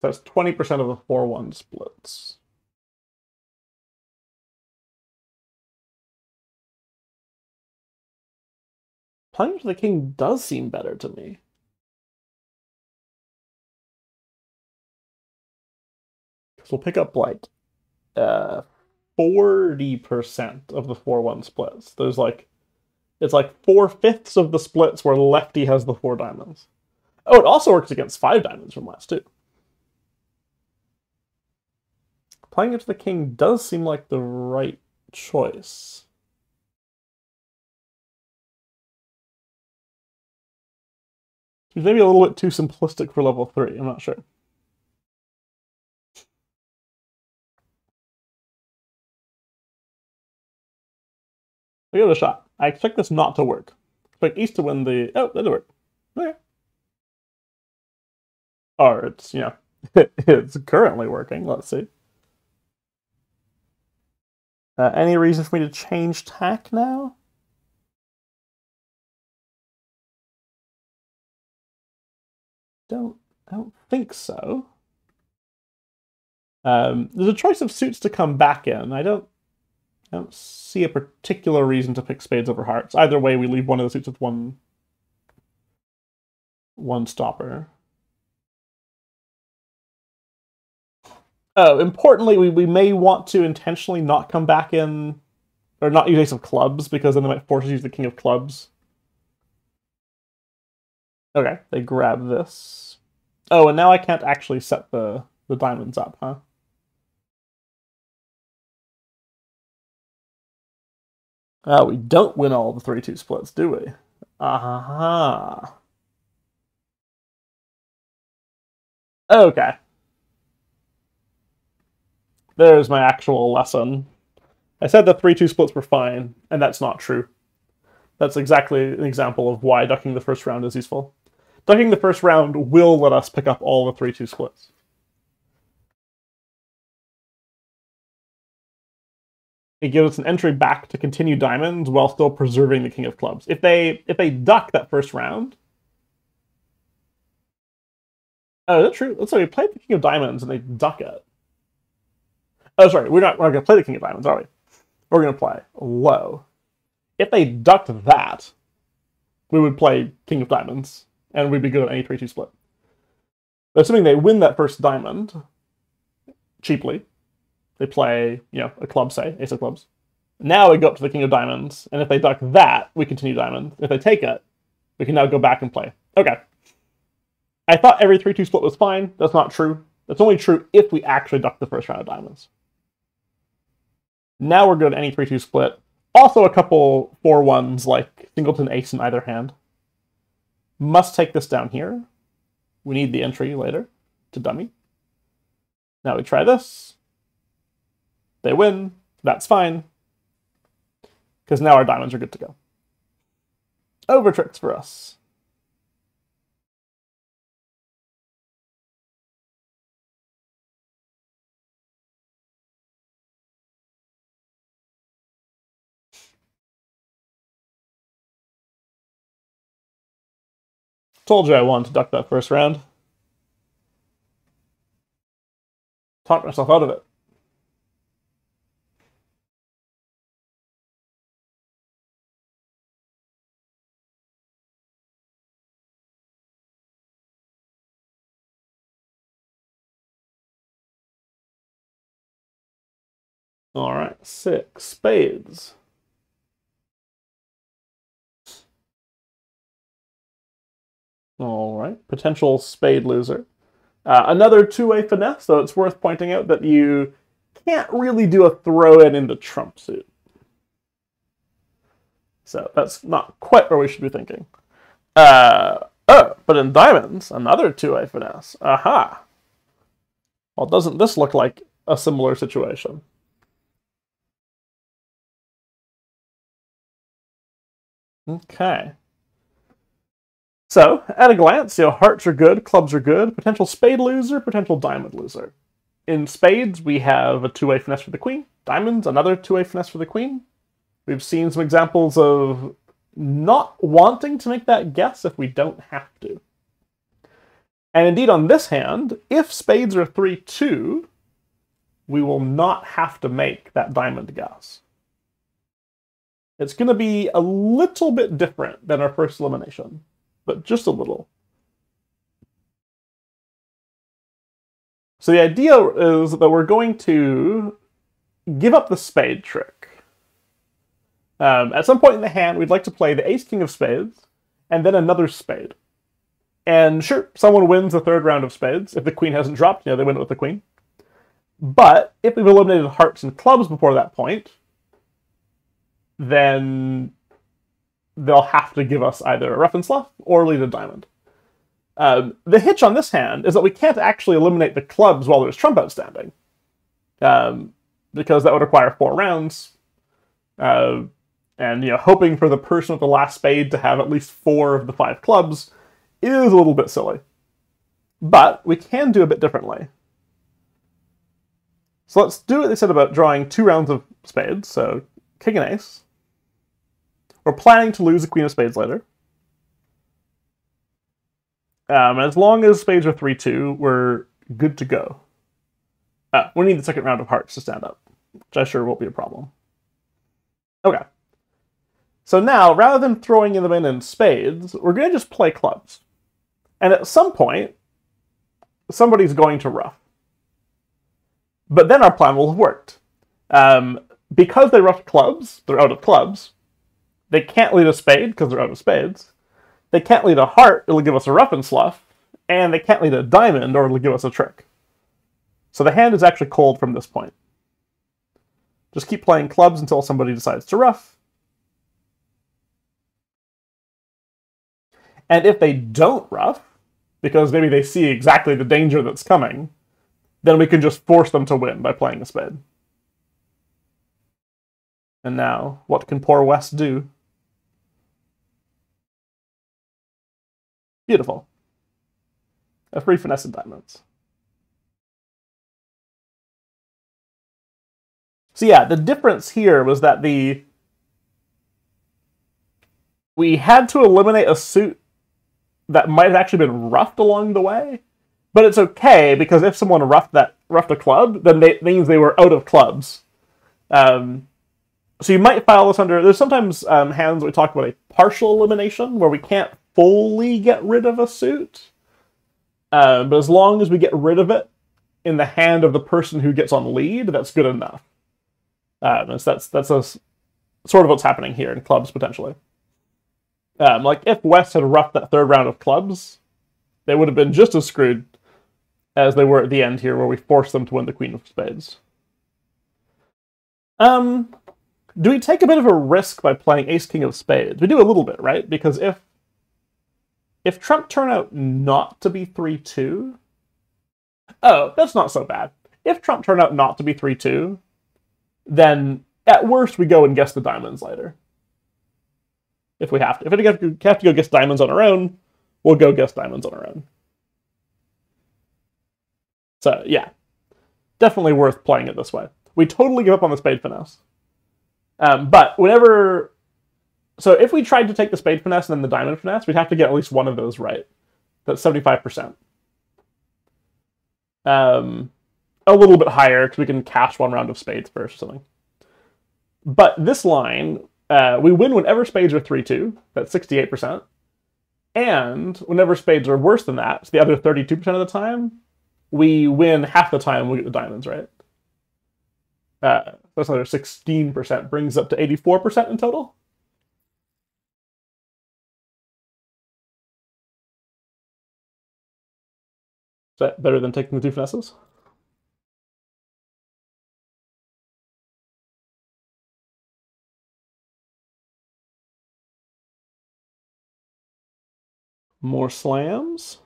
Speaker 1: That's 20% of the 4-1 splits. Playing for the king does seem better to me. Because we'll pick up like 40% of the 4-1 splits. There's like, it's like 4/5 of the splits where lefty has the 4 diamonds. Oh, it also works against 5 diamonds from West, too. Playing it to the king does seem like the right choice. It's maybe a little bit too simplistic for level 3, I'm not sure. I'll give it a shot. I expect this not to work. I expect East to win the... Oh, that did work. Okay. Or it's, you know, it's currently working. Let's see. Any reason for me to change tack now? I don't think so. There's a choice of suits to come back in. I don't see a particular reason to pick spades over hearts. Either way, we leave one of the suits with one stopper. Oh, importantly, we may want to intentionally not come back in, or not use ace of clubs, because then they might force us to use the king of clubs. Okay, they grab this. Oh, and now I can't actually set the diamonds up, huh? Oh, we don't win all the 3-2 splits, do we? Aha. Okay. There's my actual lesson. I said the 3-2 splits were fine, and that's not true. That's exactly an example of why ducking the first round is useful. Ducking the first round will let us pick up all the 3-2 splits. it gives us an entry back to continue diamonds while still preserving the king of clubs. If they duck that first round, oh, is that true? Let's say we played the king of diamonds and they duck it. Oh, sorry, we're not going to play the king of diamonds, are we? We're going to play low. If they ducked that, we would play king of diamonds, and we'd be good at any 3-2 split. But assuming they win that first diamond cheaply, they play, a club, say, ace of clubs. Now we go up to the king of diamonds, and if they duck that, we continue diamond. If they take it, we can now go back and play. Okay. I thought every 3-2 split was fine. That's not true. That's only true if we actually duck the first round of diamonds. Now we're good at any 3-2 split. Also a couple 4-1s like singleton ace in either hand. Must take this down here. We need the entry later to dummy. Now we try this. They win. That's fine. Because now our diamonds are good to go. Over tricks for us. Told you I wanted to duck that first round. Talked myself out of it. All right, 6 spades. All right, potential spade loser. Another two-way finesse, though it's worth pointing out that you can't really do a throw-in into trump suit. So that's not quite where we should be thinking. Oh, but in diamonds, another two-way finesse. Aha! Well, doesn't this look like a similar situation? Okay. So, at a glance, hearts are good, clubs are good, potential spade loser, potential diamond loser. In spades, we have a two-way finesse for the queen. Diamonds, another two-way finesse for the queen. We've seen some examples of not wanting to make that guess if we don't have to. And indeed, on this hand, if spades are 3-2, we will not have to make that diamond guess. It's going to be a little bit different than our first elimination, but just a little. So the idea is that we're going to give up the spade trick. At some point in the hand, we'd like to play the ace-king of spades, and then another spade. And sure, someone wins the third round of spades. If the queen hasn't dropped, they win it with the queen. But if we've eliminated hearts and clubs before that point, then they'll have to give us either a rough and slough or lead a diamond. The hitch on this hand is that we can't actually eliminate the clubs while there's trump outstanding, because that would require 4 rounds. And hoping for the person with the last spade to have at least 4 of the 5 clubs is a little bit silly. But we can do a bit differently. So let's do what they said about drawing 2 rounds of spades, so king and ace. We're planning to lose the queen of spades later. As long as spades are 3-2, we're good to go. We need the second round of hearts to stand up, which I'm sure won't be a problem. Okay. So now, rather than throwing them in spades, we're going to just play clubs. And at some point, somebody's going to ruff. But then our plan will have worked. Because they ruffed clubs, they're out of clubs. They can't lead a spade because they're out of spades. They can't lead a heart, it'll give us a rough and slough. And they can't lead a diamond, or it'll give us a trick. So the hand is actually cold from this point. Just keep playing clubs until somebody decides to ruff. And if they don't ruff, because maybe they see exactly the danger that's coming, then we can just force them to win by playing a spade. And now, what can poor West do? Beautiful. A free finesse in diamonds. So yeah, the difference here was that we had to eliminate a suit that might have actually been roughed along the way, but it's okay because if someone roughed a club, then that means they were out of clubs. So you might file this under. There's sometimes hands we talk about a partial elimination where we can't fully get rid of a suit, but as long as we get rid of it in the hand of the person who gets on lead, that's good enough. So that's a sort of what's happening here in clubs potentially. Like if West had roughed that third round of clubs, they would have been just as screwed as they were at the end here, where we forced them to win the Queen of Spades. Do we take a bit of a risk by playing Ace King of Spades? We do a little bit, right? Because if Trump turned out not to be 3-2, oh, that's not so bad. If Trump turned out not to be 3-2, then at worst we go and guess the diamonds later. If we have to. If we have to go guess diamonds on our own, we'll go guess diamonds on our own. So, yeah. Definitely worth playing it this way. We totally give up on the spade finesse. But whenever... So if we tried to take the spade finesse and then the diamond finesse, we'd have to get at least one of those right. That's 75%. A little bit higher, because we can cash one round of spades first or something. But this line, we win whenever spades are 3-2. That's 68%. And whenever spades are worse than that, so the other 32% of the time, we win half the time we get the diamonds, right? That's another 16%, brings up to 84% in total. Is that better than taking the two finesses? More slams.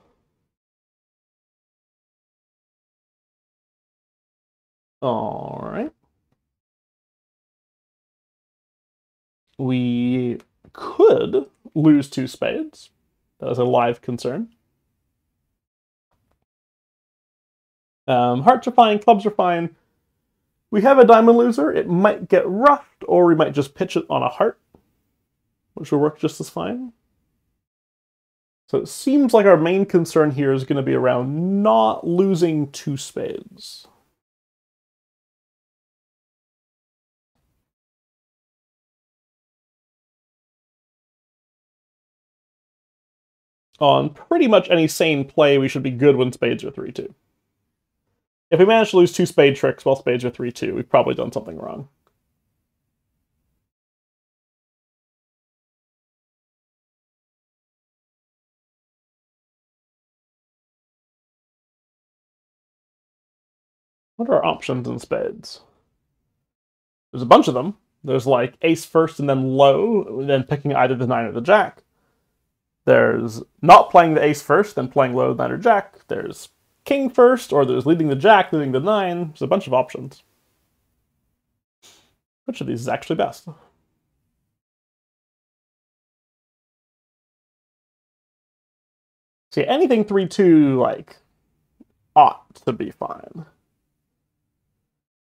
Speaker 1: All right. We could lose two spades. That is a live concern. Hearts are fine, clubs are fine. We have a diamond loser. It might get roughed, or we might just pitch it on a heart, which will work just as fine. So it seems like our main concern here is going to be around not losing two spades. On pretty much any sane play, we should be good when spades are 3-2. If we manage to lose two spade tricks while spades are 3-2, we've probably done something wrong. What are our options in spades? There's a bunch of them. There's like ace first and then low, then picking either the 9 or the jack. There's not playing the ace first, then playing low, 9 or jack. There's king first, or there's leading the jack, leading the 9. There's a bunch of options. Which of these is actually best? See, anything 3-2, like, ought to be fine.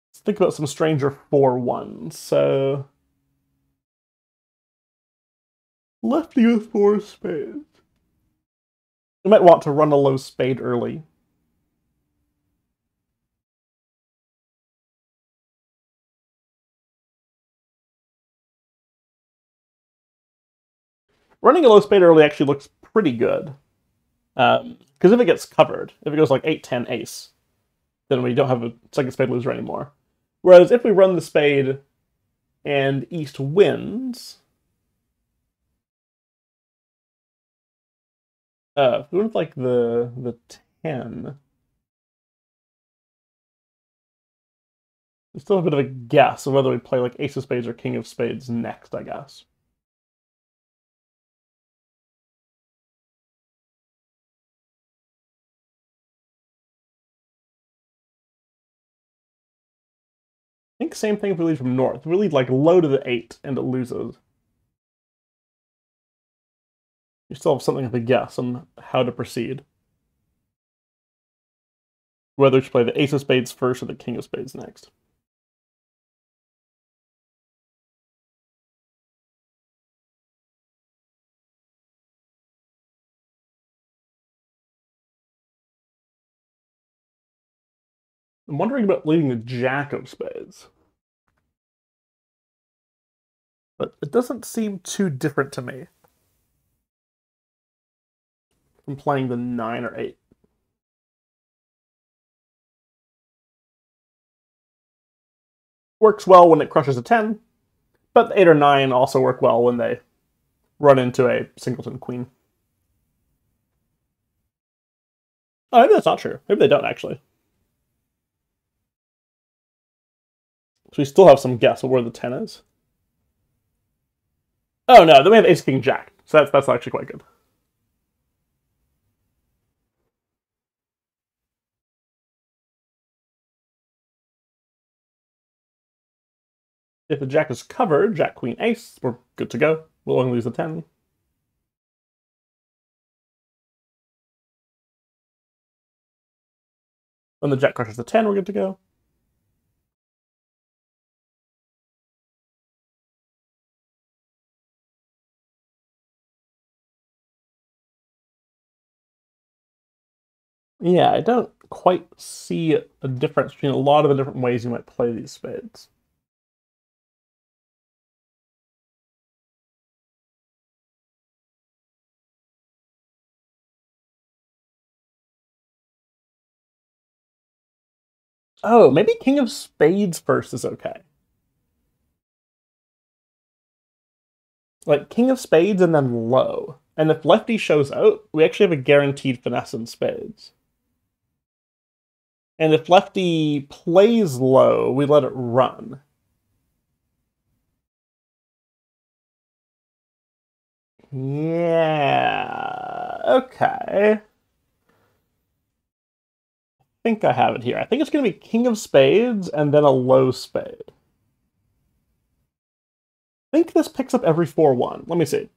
Speaker 1: Let's think about some stranger 4-1s. So, lefty with 4 spades. You might want to run a low spade early. Running a low spade early actually looks pretty good. Because if it gets covered, if it goes like 8-10 ace, then we don't have a second spade loser anymore. Whereas if we run the spade and East wins, if we went with like the 10, we still have a bit of a guess of whether we play like ace of spades or king of spades next, I guess. I think same thing if we lead from north. If we lead like low to the 8 and it loses, you still have something of a guess on how to proceed. Whether to play the ace of spades first or the king of spades next. I'm wondering about leading the jack of spades. But it doesn't seem too different to me from playing the 9 or 8. Works well when it crushes a 10, but the 8 or 9 also work well when they run into a singleton queen. Oh, maybe that's not true. Maybe they don't, actually. So we still have some guess of where the 10 is. Oh no, then we have ace, king, jack. So that's actually quite good. If the jack is covered, jack, queen, ace, we're good to go. We'll only lose the 10. When the jack crushes the 10, we're good to go. Yeah, I don't quite see a difference between a lot of the different ways you might play these spades. Oh, maybe king of spades first is okay. Like king of spades and then low. And if lefty shows out, we actually have a guaranteed finesse in spades. And if lefty plays low, we let it run. Yeah, okay. I think I have it here. I think it's going to be king of spades and then a low spade. I think this picks up every 4-1. Let me see.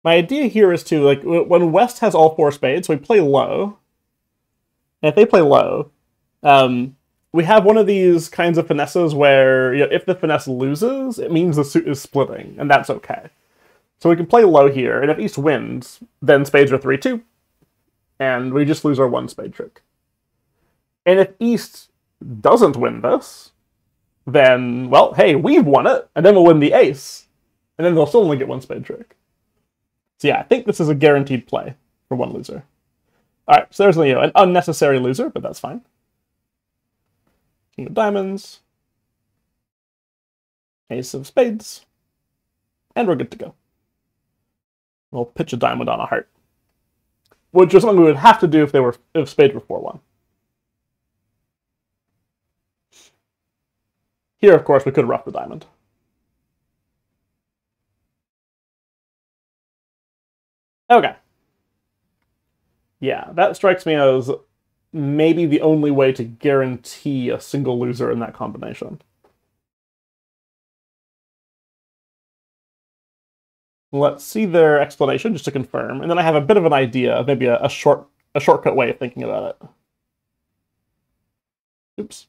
Speaker 1: My idea here is to, like, when West has all 4 spades, we play low. And if they play low, we have one of these kinds of finesses where, you know, if the finesse loses, it means the suit is splitting, and that's okay. So we can play low here, and if East wins, then spades are 3-2, and we just lose our 1 spade trick. And if East doesn't win this, then, well, hey, we've won it, and then we'll win the ace, and then they'll still only get 1 spade trick. So yeah, I think this is a guaranteed play for 1 loser. Alright, so there's, you know, an unnecessary loser, but that's fine. King of diamonds. Ace of spades. And we're good to go. We'll pitch a diamond on a heart. Which is something we would have to do if spades were 4-1. Here, of course, we could rough the diamond. Okay. Yeah, that strikes me as maybe the only way to guarantee a single loser in that combination. Let's see their explanation just to confirm, and then I have a bit of an idea of maybe a shortcut way of thinking about it. Oops.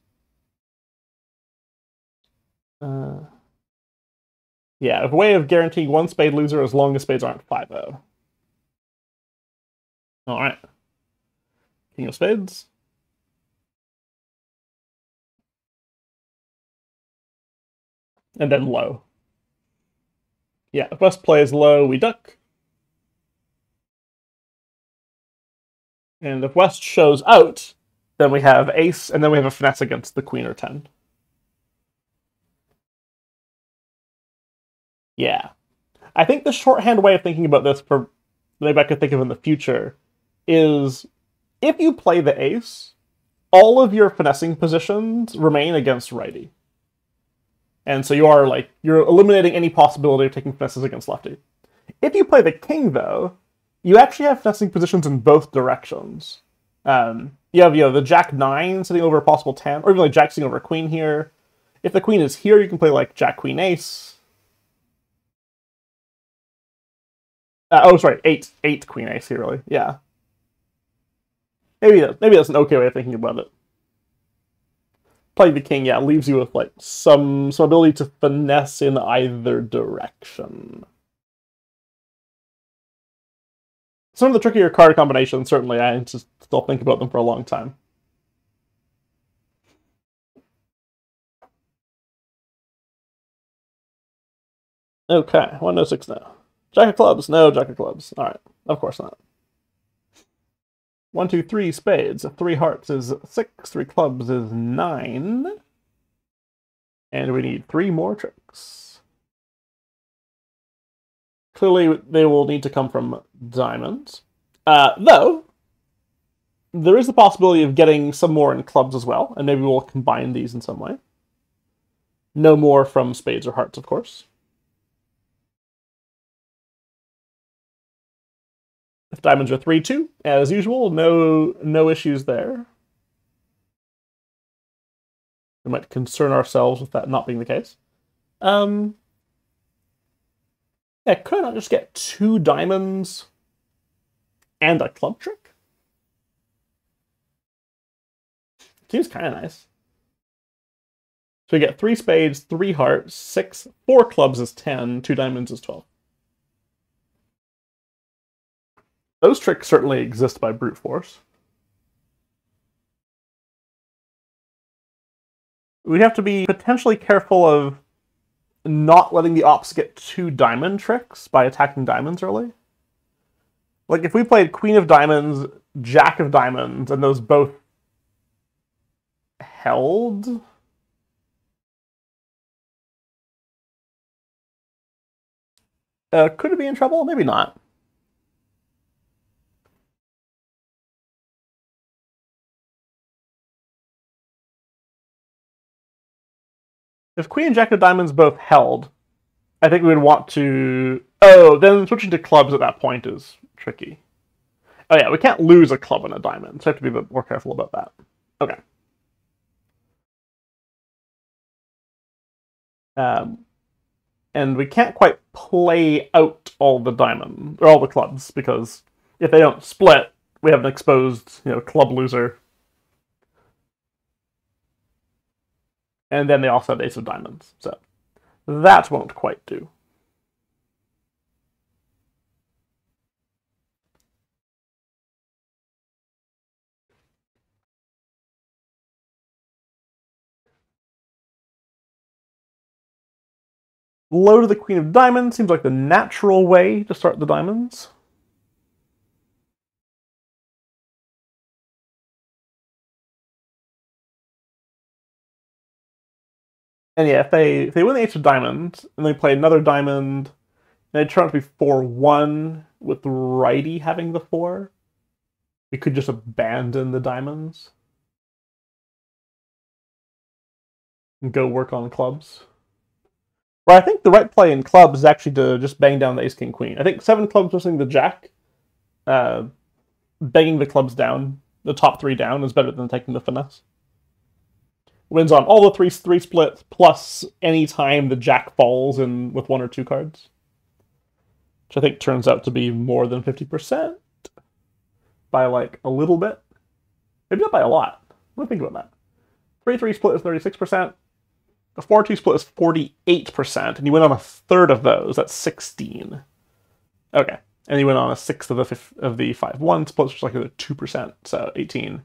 Speaker 1: Yeah, a way of guaranteeing 1 spade loser as long as spades aren't 5-0. Alright. King of spades. And then low. Yeah, if West plays low, we duck. And if West shows out, then we have ace, and then we have a finesse against the queen or 10. Yeah. I think the shorthand way of thinking about this, for maybe I could think of in the future, is if you play the ace, all of your finessing positions remain against righty. And so you're eliminating any possibility of taking finesses against lefty. If you play the king, though, you actually have finessing positions in both directions. You have, the jack-9 sitting over a possible 10, or even like jack sitting over a queen here. If the queen is here, you can play like jack-queen-ace. Sorry, 8 queen-ace here, really. Yeah. Maybe that's an okay way of thinking about it. Playing the king, yeah, leaves you with like some ability to finesse in either direction. some of the trickier card combinations, certainly, I just still think about them for a long time. Okay, 106 now. Jack of clubs, no Jack of clubs. All right, of course not. 1, 2, 3 spades. 3 hearts is 6. 3 clubs is 9. And we need 3 more tricks. Clearly, they will need to come from diamonds. Though, there is the possibility of getting some more in clubs as well, and maybe we'll combine these in some way. No more from spades or hearts, of course. If diamonds are 3-2, as usual, no issues there. We might concern ourselves with that not being the case. Yeah, could I not just get 2 diamonds and a club trick? Seems kind of nice. So we get 3 spades, 3 hearts, 6, 4 clubs is 10, 2 diamonds is 12. Those tricks certainly exist by brute force. We have to be potentially careful of not letting the ops get 2 diamond tricks by attacking diamonds early. Like, if we played Queen of Diamonds, Jack of Diamonds, and those both held... could it be in trouble? Maybe not. If Queen and Jack of Diamonds both held, I think we would want to... Oh, then switching to clubs at that point is tricky. Oh yeah, we can't lose a club and a diamond, so I have to be a bit more careful about that. Okay. And we can't quite play out all the diamonds, or all the clubs, because if they don't split, we have an exposed, club loser. And then they also have ace of diamonds, so that won't quite do. Low to the Queen of Diamonds seems like the natural way to start the diamonds. And yeah, if they win the ace of diamonds, and they play another diamond, and it turns out to be 4-1 with the righty having the 4, we could just abandon the diamonds and go work on clubs. But I think the right play in clubs is actually to just bang down the ace, king, queen. I think 7 clubs missing the jack, banging the clubs down, the top 3 down, is better than taking the finesse. Wins on all the 3 splits, plus any time the jack falls in with 1 or 2 cards. Which I think turns out to be more than 50%. By like a little bit. Maybe not by a lot. What do you think about that? 3-3 split is 36%. A 4-2 split is 48%, and you win on a third of those. That's 16. Okay. And you win on a sixth of the 5-1 splits, which is like a 2%, so 18.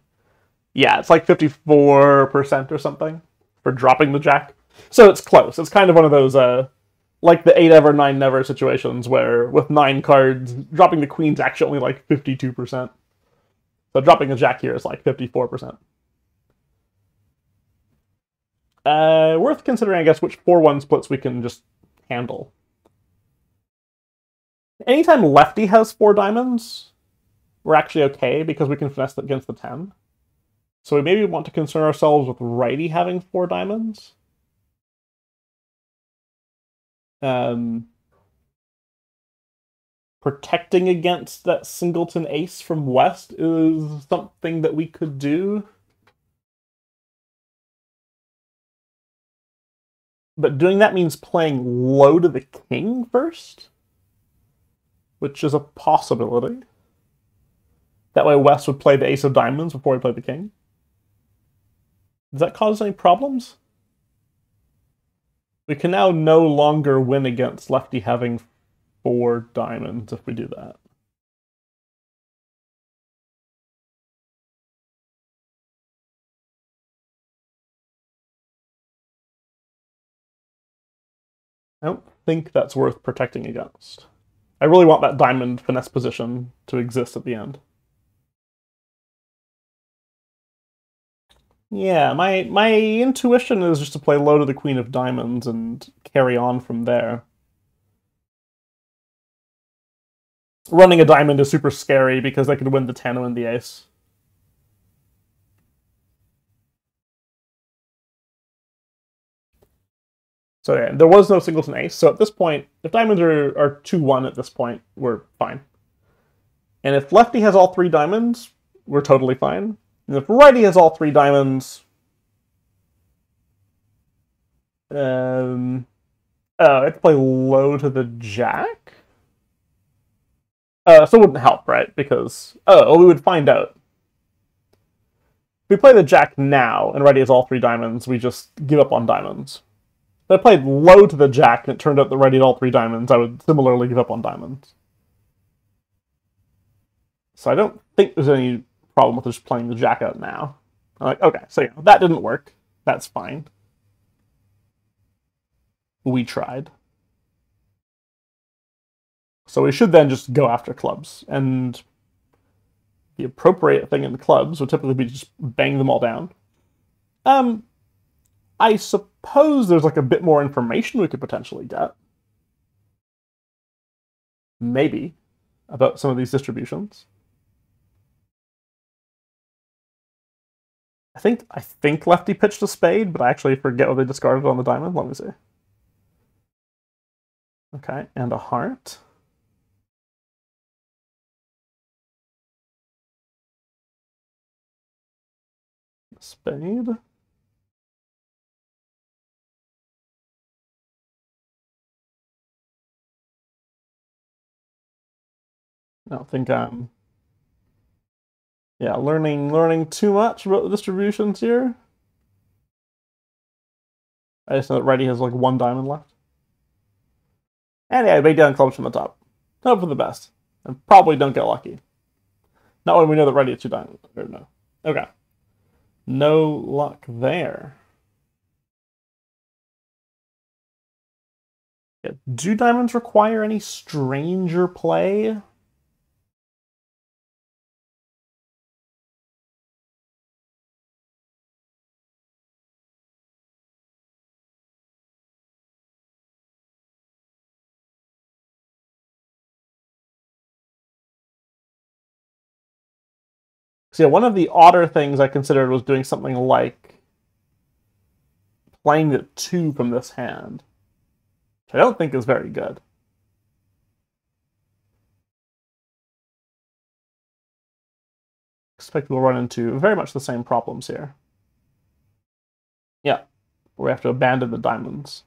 Speaker 1: Yeah, it's like 54% or something for dropping the jack. So it's close. It's kind of one of those, like the 8 ever, 9 never situations where with 9 cards, dropping the queen's actually only like 52%. So dropping a jack here is like 54%. Worth considering, I guess, which 4-1 splits we can just handle. Anytime lefty has 4 diamonds, we're actually okay because we can finesse against the 10. So we maybe want to concern ourselves with righty having 4 diamonds. Protecting against that singleton ace from west is something that we could do. But doing that means playing low to the king first, which is a possibility. That way West would play the ace of diamonds before he played the king. Does that cause any problems? We can now no longer win against lefty having 4 diamonds if we do that. I don't think that's worth protecting against. I really want that diamond finesse position to exist at the end. Yeah, my intuition is just to play low to the Queen of Diamonds and carry on from there. Running a diamond is super scary because they could win the 10 and win the ace. So yeah, there was no singleton ace. So at this point, if diamonds are 2-1 at this point, we're fine. And if lefty has all 3 diamonds, we're totally fine. And if righty has all 3 diamonds, I have to play low to the jack? So it wouldn't help, right? Because, we would find out. If we play the jack now, and righty has all 3 diamonds, we just give up on diamonds. If I played low to the jack, and it turned out that righty had all 3 diamonds, I would similarly give up on diamonds. So I don't think there's any problem with just playing the jack out now. I'm like, okay, so yeah, that didn't work. That's fine. We tried. So we should then just go after clubs. And the appropriate thing in the clubs would typically be just bang them all down. I suppose there's like a bit more information we could potentially get. Maybe. About some of these distributions. I think lefty pitched a spade, but I actually forget what they discarded on the diamond. Let me see. Okay, and a heart. Spade. I don't think I'm learning too much about the distributions here. I just know that righty has like 1 diamond left. And yeah, big down clubs from the top. Hope for the best. And probably don't get lucky. Not when we know that righty has 2 diamonds. Or no. Okay. No luck there. Yeah. Do diamonds require any stranger play? So yeah, one of the odder things I considered was doing something like playing the 2 from this hand, which I don't think is very good. Expect we'll run into very much the same problems here. Yeah, we have to abandon the diamonds.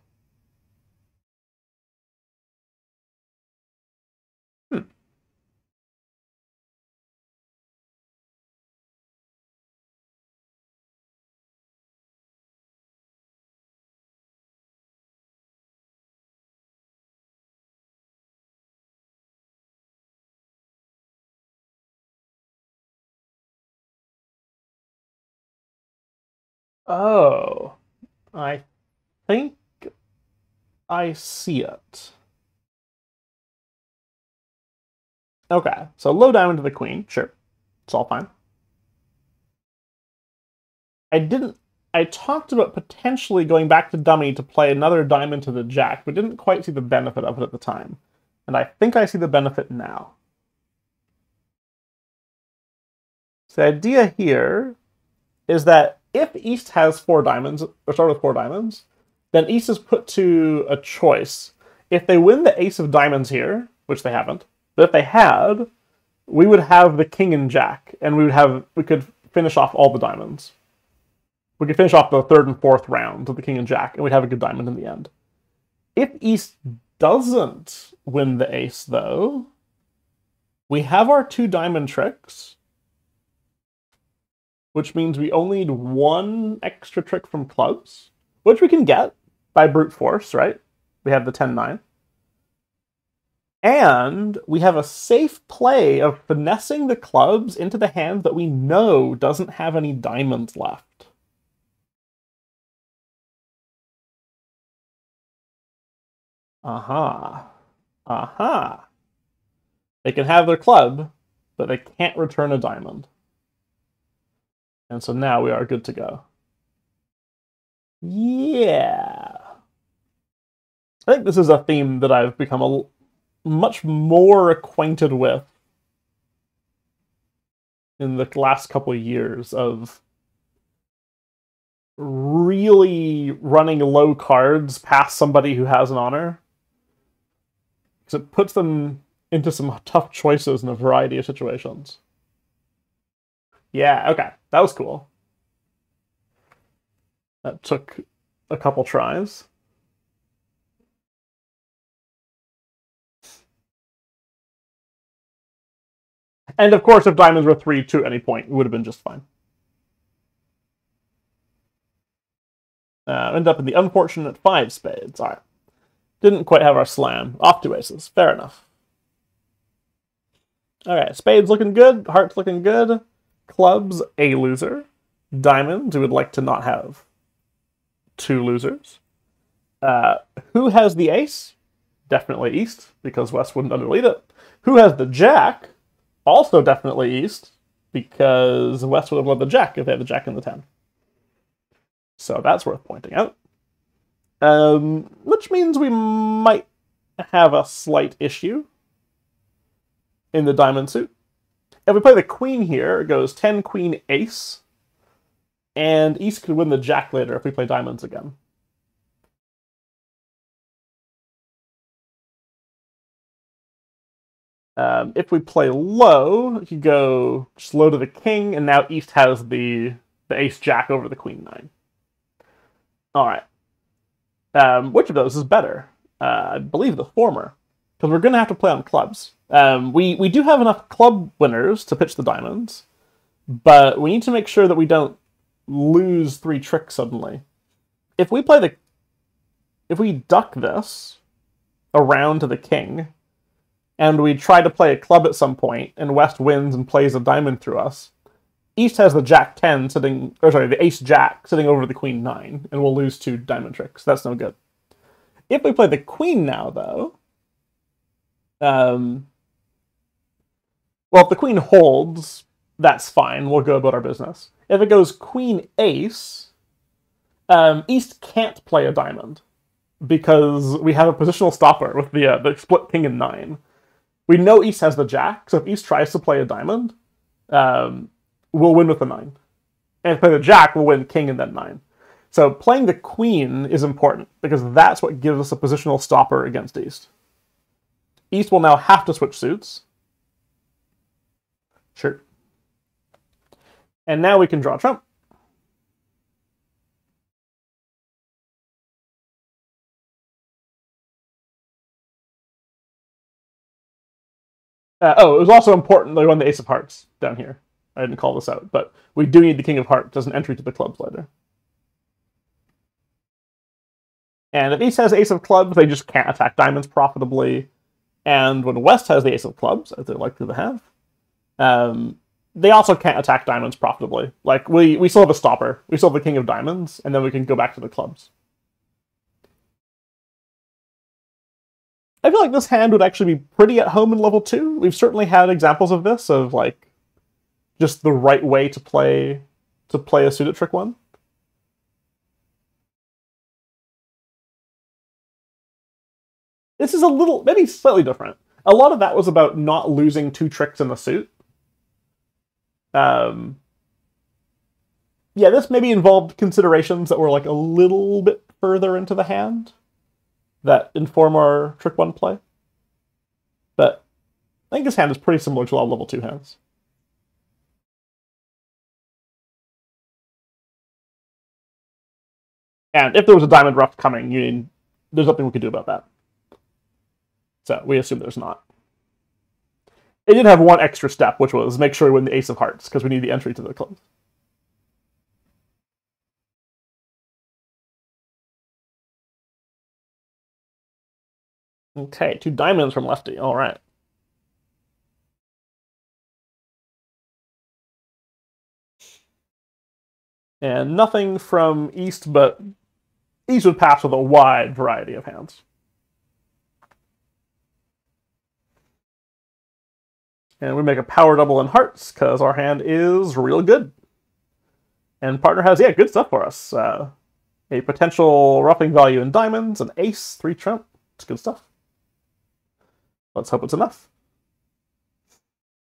Speaker 1: Oh, I think I see it. Okay, so low diamond to the queen, sure. It's all fine. I talked about potentially going back to dummy to play another diamond to the jack, but didn't quite see the benefit of it at the time. And I think I see the benefit now. So the idea here is that if East has 4 diamonds, or start with 4 diamonds, then East is put to a choice. If they win the ace of diamonds here, which they haven't, but if they had, we would have the king and jack, and we could finish off all the diamonds. We could finish off the 3rd and 4th rounds of the king and jack, and we'd have a good diamond in the end. If East doesn't win the ace, though, we have our 2 diamond tricks, which means we only need 1 extra trick from clubs, which we can get by brute force, right? We have the 10-9. And we have a safe play of finessing the clubs into the hand that we know doesn't have any diamonds left. Aha. Aha. They can have their club, but they can't return a diamond. And so now we are good to go. Yeah. I think this is a theme that I've become much more acquainted with in the last couple of years of really running low cards past somebody who has an honor. Because it puts them into some tough choices in a variety of situations. Yeah, okay. That was cool. That took a couple tries. And of course, if diamonds were 3-2 at any point, it would have been just fine. End up in the unfortunate 5 spades. All right. Didn't quite have our slam. Off 2 aces. Fair enough. All right. Spades looking good. Hearts looking good. Clubs, a loser. Diamonds, we would like to not have 2 losers. Who has the ace? Definitely East, because West wouldn't underlead it. Who has the jack? Also definitely East, because West would have led the jack if they had the jack and the 10. So that's worth pointing out. Which means we might have a slight issue in the diamond suit. If we play the queen here, it goes 10, queen, ace. And East could win the jack later if we play diamonds again. If we play low, you go just low to the king, and now East has the ace-jack over the queen-9. All right. Which of those is better? I believe the former, because we're going to have to play on clubs. We do have enough club winners to pitch the diamonds, but we need to make sure that we don't lose 3 tricks suddenly. If we duck this around to the king, and we try to play a club at some point, and West wins and plays a diamond through us, East has the jack-10 sitting, or sorry, the ace-jack sitting over the queen-9, and we'll lose 2 diamond tricks. That's no good. If we play the queen now, though, well, if the queen holds, that's fine. We'll go about our business. If it goes queen-ace, East can't play a diamond, because we have a positional stopper with the split king and 9. We know East has the jack, so if East tries to play a diamond, we'll win with the 9. And if we play the jack, we'll win king and then 9. So playing the queen is important, because that's what gives us a positional stopper against East. East will now have to switch suits. Sure. And now we can draw trump. It was also important that we won the ace of hearts down here. I didn't call this out, but we do need the king of hearts as an entry to the clubs later. And if East has ace of clubs, they just can't attack diamonds profitably. And when West has the ace of clubs, as they're likely to have, they also can't attack diamonds profitably. Like, we still have a stopper. We still have the king of diamonds, and then we can go back to the clubs. I feel like this hand would actually be pretty at home in level 2. We've certainly had examples of this, of like just the right way to play a suited trick 1. This is a little, maybe slightly different. A lot of that was about not losing 2 tricks in the suit. Yeah, this maybe involved considerations that were like a little bit further into the hand that inform our trick 1 play. But I think this hand is pretty similar to a lot of level 2 hands. And if there was a diamond ruff coming, there's nothing we could do about that. So we assume there's not. It did have one extra step, which was make sure we win the ace of hearts, because we need the entry to the club. Okay, 2 diamonds from lefty. All right. And nothing from East, but East would pass with a wide variety of hands. And we make a power double in hearts, because our hand is real good. And partner has, yeah, good stuff for us. A potential roughing value in diamonds, an ace, 3 trump. It's good stuff. Let's hope it's enough.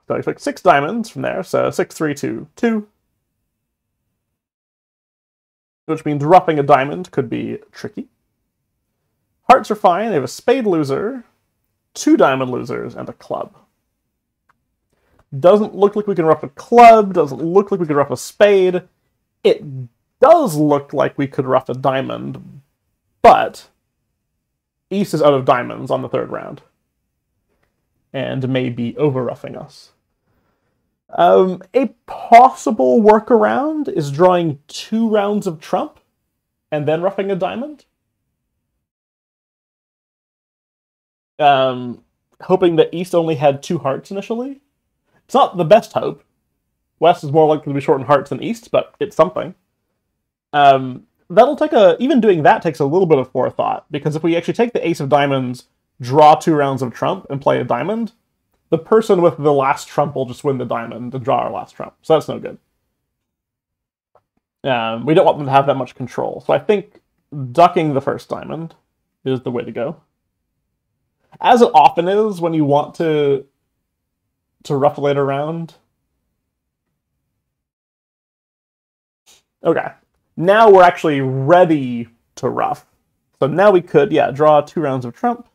Speaker 1: So I expect 6 diamonds from there, so 6, 3, 2, 2. Which means roughing a diamond could be tricky. Hearts are fine. They have a spade loser, 2 diamond losers, and a club. Doesn't look like we can rough a club, doesn't look like we can rough a spade. It does look like we could rough a diamond, but East is out of diamonds on the 3rd round. And may be over-roughing us. A possible workaround is drawing 2 rounds of trump and then roughing a diamond. Hoping that East only had 2 hearts initially. It's not the best hope. West is more likely to be short in hearts than East, but it's something. That'll take even doing that takes a little bit of forethought, because if we actually take the ace of diamonds, draw 2 rounds of trump, and play a diamond, the person with the last trump will just win the diamond and draw our last trump. So that's no good. We don't want them to have that much control. So I think ducking the first diamond is the way to go. As it often is when you want to ruffle it around. Okay. Now we're actually ready to rough. So now we could, yeah, draw 2 rounds of trump.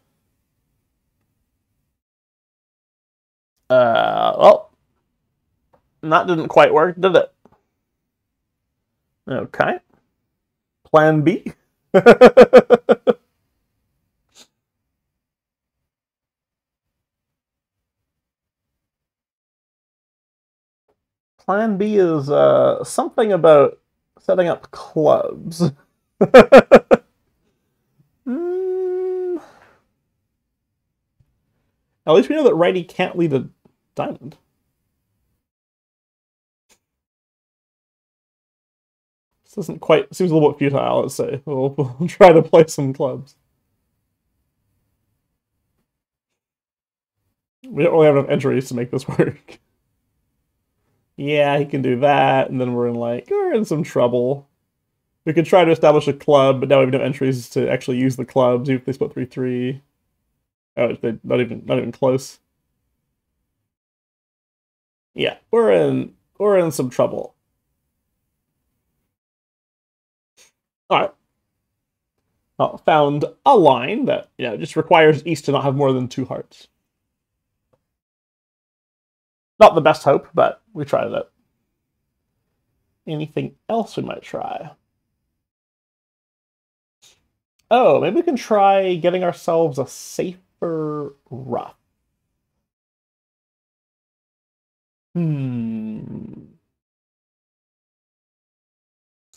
Speaker 1: Well, that didn't quite work, did it? Okay. Plan B. Plan B is something about setting up clubs. At least we know that righty can't lead a diamond. This doesn't quite... seems a little bit futile, let's say. We'll try to play some clubs. We don't really have enough entries to make this work. Yeah, he can do that, and then we're in some trouble. We could try to establish a club, but now we have no entries to actually use the clubs, even if they split 3-3. Oh, they're not even close. Yeah, we're in some trouble. Alright. Well, found a line that, just requires East to not have more than 2 hearts. Not the best hope, but we tried it. Anything else we might try? Oh, maybe we can try getting ourselves a safer rough.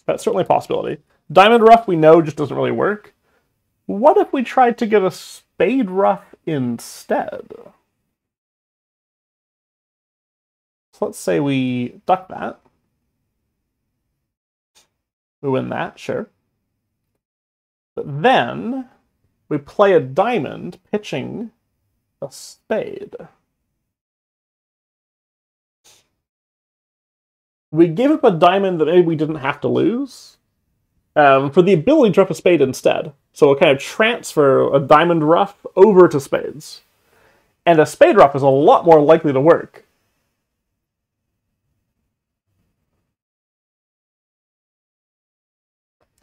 Speaker 1: That's certainly a possibility. Diamond rough, we know, just doesn't really work. What if we tried to get a spade rough instead? So let's say we duck that. We win that, sure. But then we play a diamond, pitching a spade. We gave up a diamond that maybe we didn't have to lose for the ability to drop a spade instead. So we'll kind of transfer a diamond rough over to spades. And a spade rough is a lot more likely to work.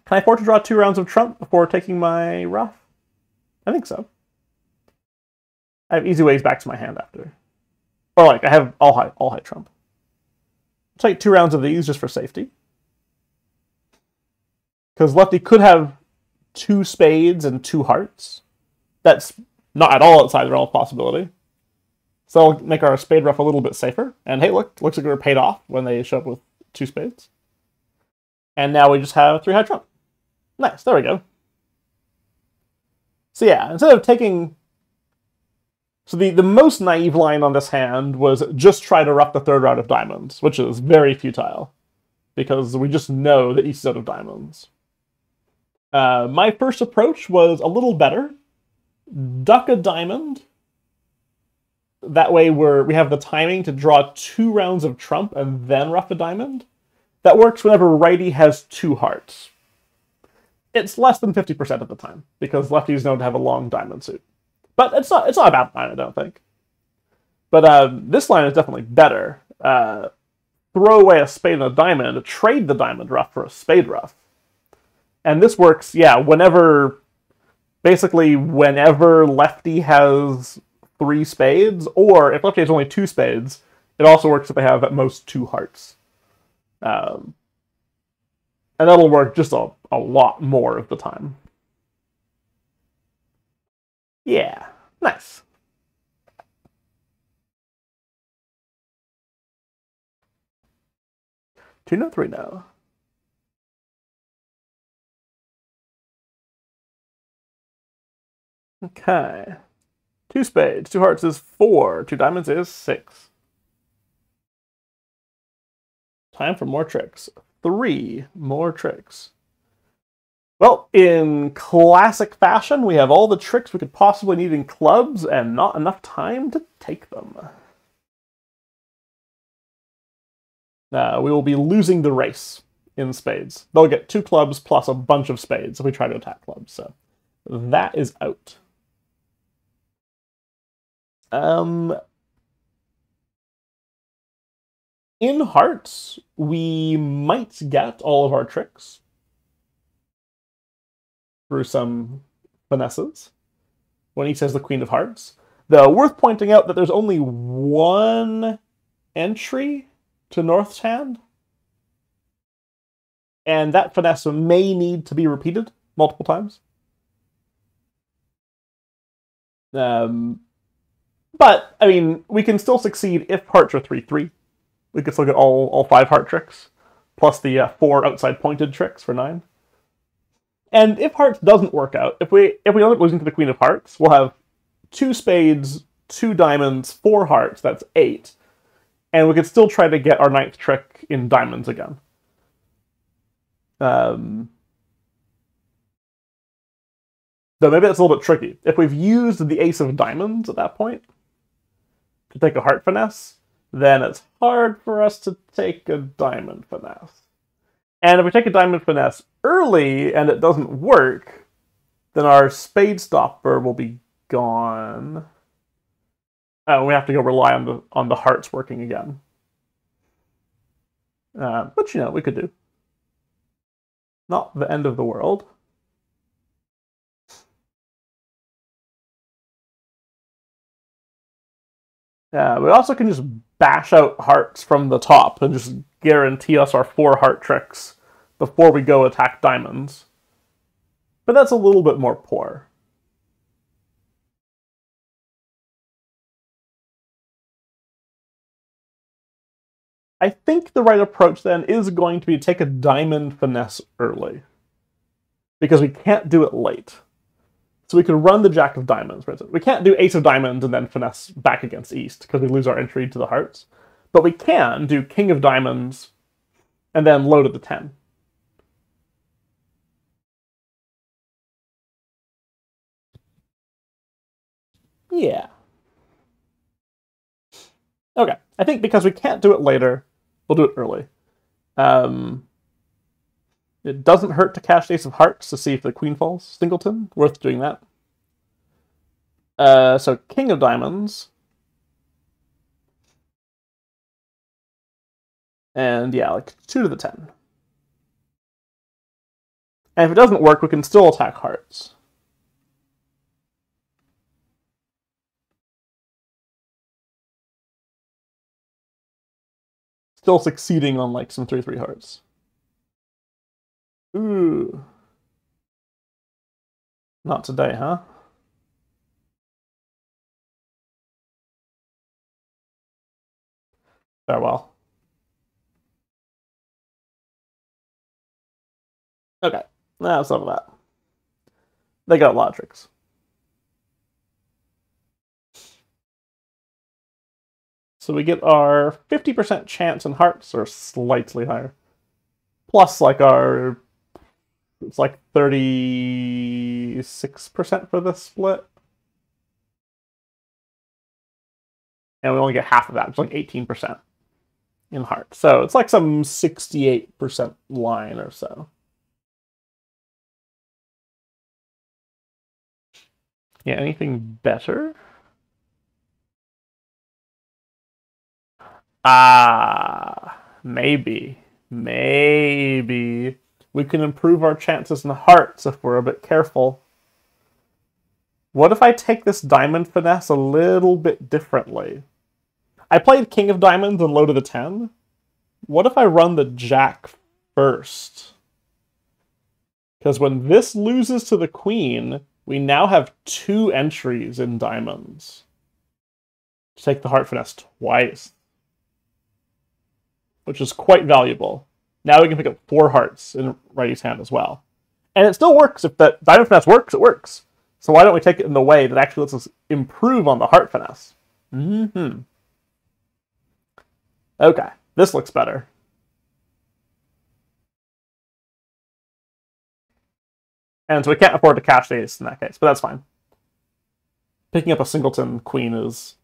Speaker 1: Can I afford to draw 2 rounds of trump before taking my rough? I think so. I have easy ways back to my hand after. Or I have all high trump. I'll take 2 rounds of these just for safety. Because lefty could have 2 spades and 2 hearts. That's not at all outside the realm of possibility. So I'll make our spade rough a little bit safer. And hey, look, looks like we're paid off when they show up with 2 spades. And now we just have 3 high trump. Nice, there we go. So yeah, instead of taking... So the most naive line on this hand was just try to rough the 3rd round of diamonds, which is very futile, because we just know that East is out of diamonds. My first approach was a little better. Duck a diamond, That way we have the timing to draw 2 rounds of trump and then ruff a diamond. That works whenever righty has 2 hearts. It's less than 50% of the time, because lefty is known to have a long diamond suit. But it's not a bad line, I don't think. But this line is definitely better. Throw away a spade and a diamond, trade the diamond ruff for a spade ruff. And this works, yeah, basically whenever lefty has 3 spades, or if lefty has only 2 spades, it also works if they have at most 2 hearts. And that'll work just a lot more of the time. Yeah, nice. Two no, 3 no. Okay. 2 spades, 2 hearts is 4, 2 diamonds is 6. Time for more tricks. 3 more tricks. Well, in classic fashion, we have all the tricks we could possibly need in clubs and not enough time to take them. We will be losing the race in spades. They'll get 2 clubs plus a bunch of spades if we try to attack clubs, so that is out. In hearts, we might get all of our tricks through some finesses when he says the Queen of Hearts. Though, worth pointing out that there's only 1 entry to North's hand, and that finesse may need to be repeated multiple times. But, I mean, we can still succeed if hearts are 3-3. We could still get all 5 heart tricks, plus the 4 outside pointed tricks for 9. And if hearts doesn't work out, if we end up losing to the Queen of Hearts, we'll have 2 spades, 2 diamonds, 4 hearts, that's 8. And we could still try to get our 9th trick in diamonds again. Though maybe that's a little bit tricky. If we've used the ace of diamonds at that point to take a heart finesse, then it's hard for us to take a diamond finesse. And if we take a diamond finesse early and it doesn't work, then our spade stopper will be gone. We have to go rely on the hearts working again. But, you know, we could do. Not the end of the world. We also can just bash out hearts from the top and just guarantee us our 4 heart tricks before we go attack diamonds. But that's a little bit more poor. I think the right approach then is going to be to take a diamond finesse early, because we can't do it late. So we could run the Jack of Diamonds, for instance. We can't do Ace of Diamonds and then finesse back against East, because we lose our entry to the hearts. But we can do King of Diamonds and then load at the 10. Yeah. Okay, I think because we can't do it later, we'll do it early. It doesn't hurt to cash Ace of Hearts to see if the Queen falls. Singleton, worth doing that. So King of Diamonds. And yeah, like 2 to the 10. And if it doesn't work, we can still attack hearts. Still succeeding on like some 3-3 hearts. Ooh. Not today, huh? Farewell. Okay, that's some of that. They got a lot of tricks. So we get our 50% chance in hearts, or slightly higher. Plus, like, it's like 36% for this split. and we only get half of that, which is like 18% in heart. So it's like some 68% line or so. Yeah, anything better? Maybe. Maybe. We can improve our chances in hearts if we're a bit careful. What if I take this diamond finesse a little bit differently? I played King of Diamonds and low to the 10. What if I run the Jack first? Because when this loses to the Queen, we now have 2 entries in diamonds. To take the heart finesse twice. Which is quite valuable. Now we can pick up 4 hearts in Righty's hand as well. And it still works. If that diamond finesse works, it works. So why don't we take it in the way that actually lets us improve on the heart finesse? Okay, this looks better. And so we can't afford to cash the ace in that case, but that's fine. Picking up a singleton queen is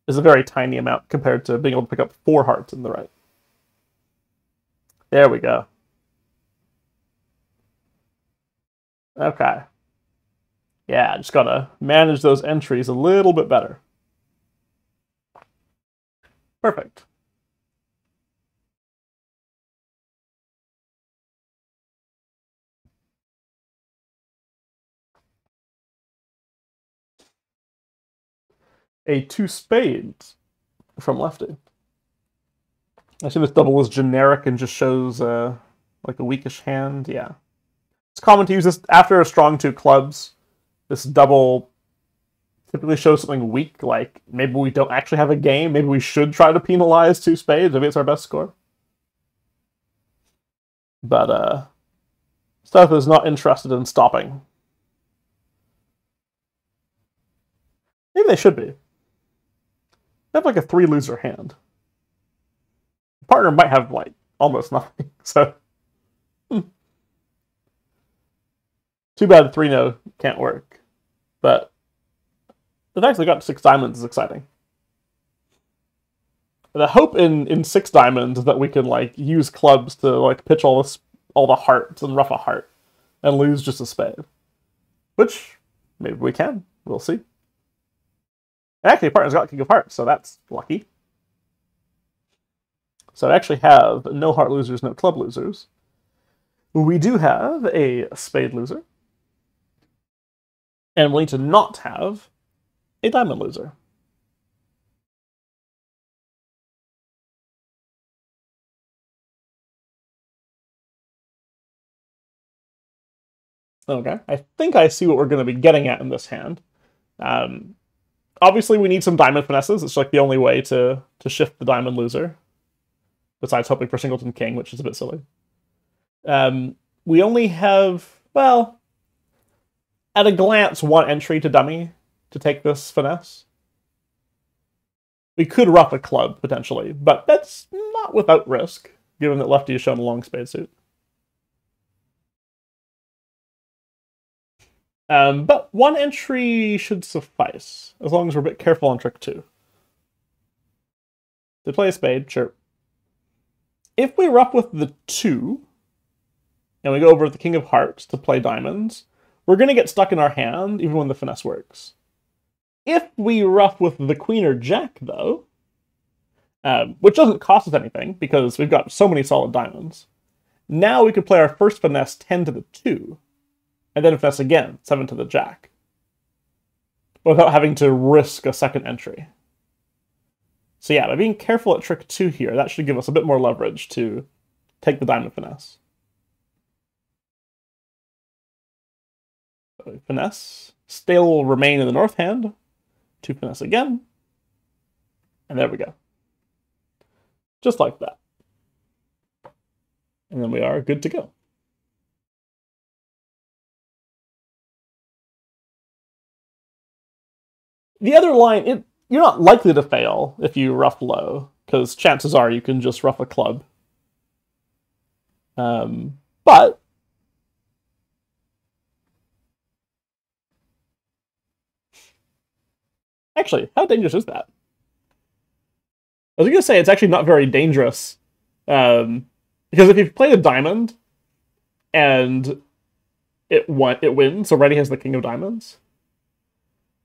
Speaker 1: a very tiny amount compared to being able to pick up 4 hearts in the right. There we go. Okay. Yeah, just gotta manage those entries a little bit better. Perfect. A 2 spades from lefty. I assume this double is generic and just shows like a weakish hand. Yeah. It's common to use this after a strong 2 clubs. This double typically shows something weak, like maybe we don't actually have a game. Maybe we should try to penalize 2 spades. Maybe it's our best score. But stuff is not interested in stopping. Maybe they should be. They have like a 3-loser hand. The partner might have like almost nothing, so too bad 3-no can't work. But the fact they got 6 diamonds is exciting. The hope in 6 diamonds is that we can like use clubs to like pitch all the hearts and ruff a heart and lose just a spade. Which maybe we can. We'll see. Actually, partner's got King of Hearts, so that's lucky. So I actually have no heart losers, no club losers. We do have a spade loser. And we need to not have a diamond loser. Okay, I think I see what we're going to be getting at in this hand. Obviously, we need some diamond finesses. It's like the only way to shift the diamond loser. Besides hoping for singleton king, which is a bit silly. We only have, well, at a glance, 1 entry to dummy to take this finesse. We could ruff a club, potentially, but that's not without risk, given that lefty has shown a long spade suit. But 1 entry should suffice, as long as we're a bit careful on trick 2. To play a spade, sure. If we ruff with the 2, and we go over the King of Hearts to play diamonds, we're going to get stuck in our hand, even when the finesse works. If we ruff with the Queen or Jack, though, which doesn't cost us anything, because we've got so many solid diamonds, now we could play our first finesse 10 to the 2, and then finesse again, 7 to the Jack, without having to risk a second entry. So yeah, by being careful at trick 2 here, that should give us a bit more leverage to take the diamond finesse. So finesse. Stale will remain in the north hand. 2 finesse again. And there we go. Just like that. And then we are good to go. The other line, you're not likely to fail if you ruff low, because chances are you can just ruff a club. But actually, how dangerous is that? I was going to say it's actually not very dangerous. Because if you've played a diamond and it wins, so Reddy has the king of diamonds,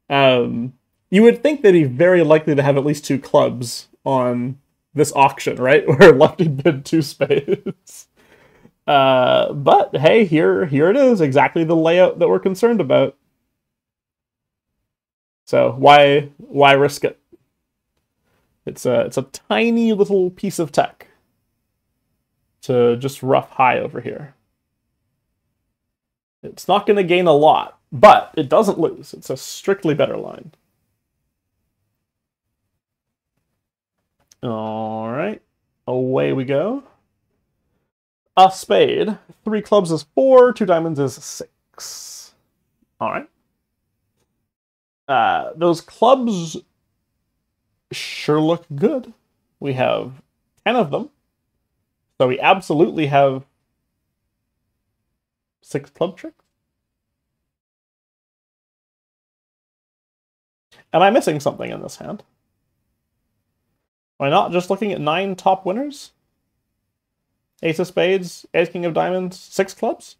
Speaker 1: you would think that he's very likely to have at least 2 clubs on this auction, right? Where Lefty bid 2 spades. But hey, here it is, exactly the layout that we're concerned about. So why risk it? It's a tiny little piece of tech to just rough high over here. It's not going to gain a lot, but it doesn't lose. It's a strictly better line. All right, away we go. A spade. 3 clubs is 4, 2 diamonds is 6. All right. Those clubs sure look good. We have 10 of them. So we absolutely have 6 club tricks. Am I missing something in this hand? Am I not just looking at 9 top winners? Ace of spades, ace king of diamonds, 6 clubs?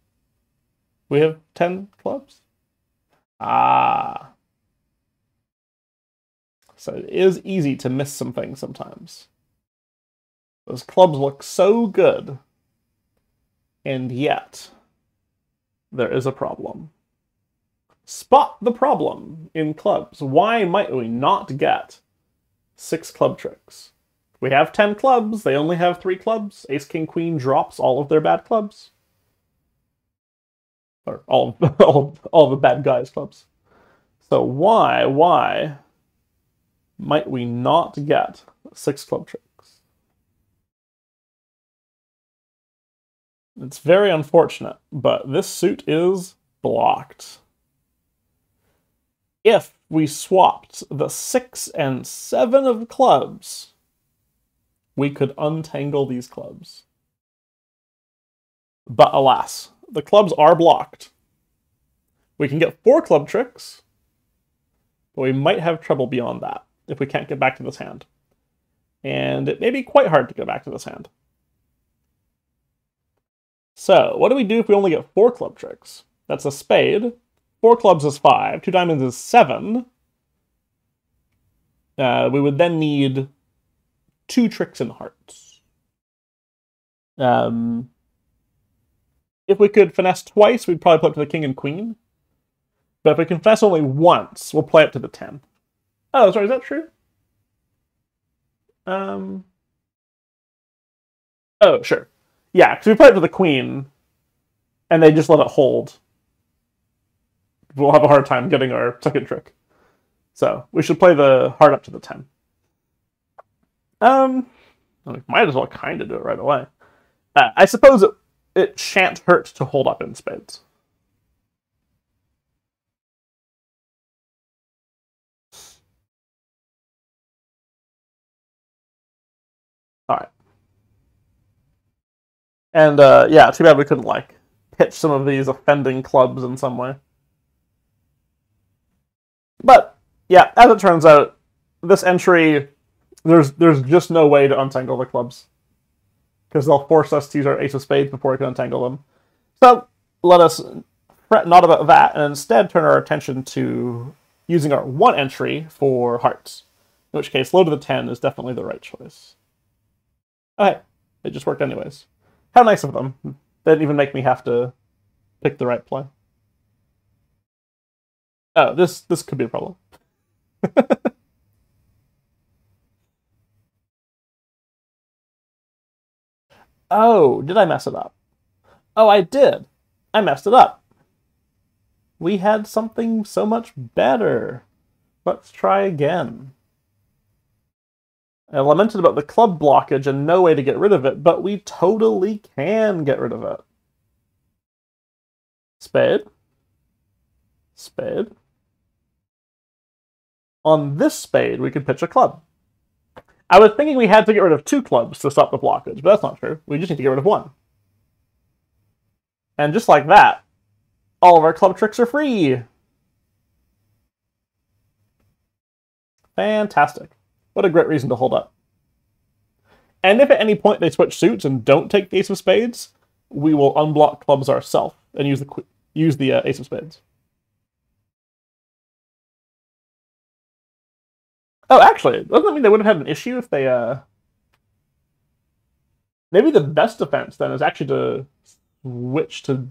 Speaker 1: We have 10 clubs? Ah. So it is easy to miss some things sometimes. Those clubs look so good, and yet there is a problem. Spot the problem in clubs. Why might we not get 6 club tricks? We have 10 clubs, they only have 3 clubs. Ace, king, queen drops all of their bad clubs. Or all the bad guys' clubs. So why might we not get 6 club tricks? It's very unfortunate, but this suit is blocked. If we swapped the 6 and 7 of clubs, we could untangle these clubs. But alas, the clubs are blocked. We can get 4 club tricks, but we might have trouble beyond that if we can't get back to this hand. And it may be quite hard to get back to this hand. So, what do we do if we only get 4 club tricks? That's a spade. 4 clubs is 5. 2 diamonds is 7. We would then need 2 tricks in hearts. If we could finesse twice, we'd probably play up to the king and queen. But if we can finesse only once, we'll play up to the 10. Oh, sorry, is that true? Oh, sure. Yeah, because we play it to the queen, and they just let it hold. We'll have a hard time getting our second trick. So, we should play the heart up to the 10. We might as well kind of do it right away. I suppose it shan't hurt to hold up in spades. Alright. And, yeah, too bad we couldn't, like, pitch some of these offending clubs in some way. But, yeah, as it turns out, this entry, there's just no way to untangle the clubs. Because they'll force us to use our ace of spades before we can untangle them. So, let us fret not about that, and instead turn our attention to using our 1 entry for hearts. In which case, low to the 10 is definitely the right choice. Okay, it just worked anyways. How nice of them. They didn't even make me have to pick the right play. Oh, this could be a problem. Oh, did I mess it up? Oh, I did. I messed it up. We had something so much better. Let's try again. I lamented about the club blockage and no way to get rid of it, but we totally can get rid of it. Spade. Spade. On this spade, we could pitch a club. I was thinking we had to get rid of 2 clubs to stop the blockage, but that's not true. We just need to get rid of 1. And just like that, all of our club tricks are free. Fantastic. What a great reason to hold up. And if at any point they switch suits and don't take the ace of spades, we will unblock clubs ourselves and use the ace of spades. Oh, actually, doesn't that mean they would have had an issue if they maybe the best defense then is actually to switch to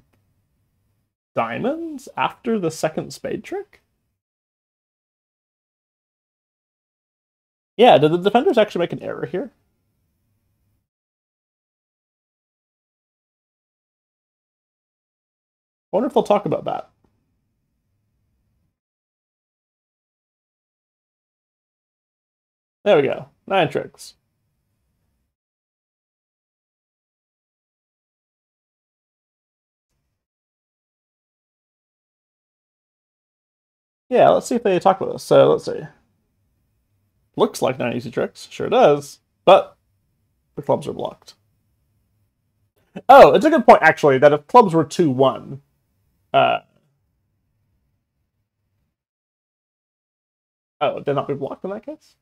Speaker 1: diamonds after the second spade trick? Yeah, did the defenders actually make an error here? I wonder if they'll talk about that. There we go. 9 tricks. Yeah, let's see if they talk about this. So let's see. Looks like 9 easy tricks. Sure does. But the clubs are blocked. Oh, it's a good point, actually, that if clubs were 2-1, oh, did not be blocked in that case?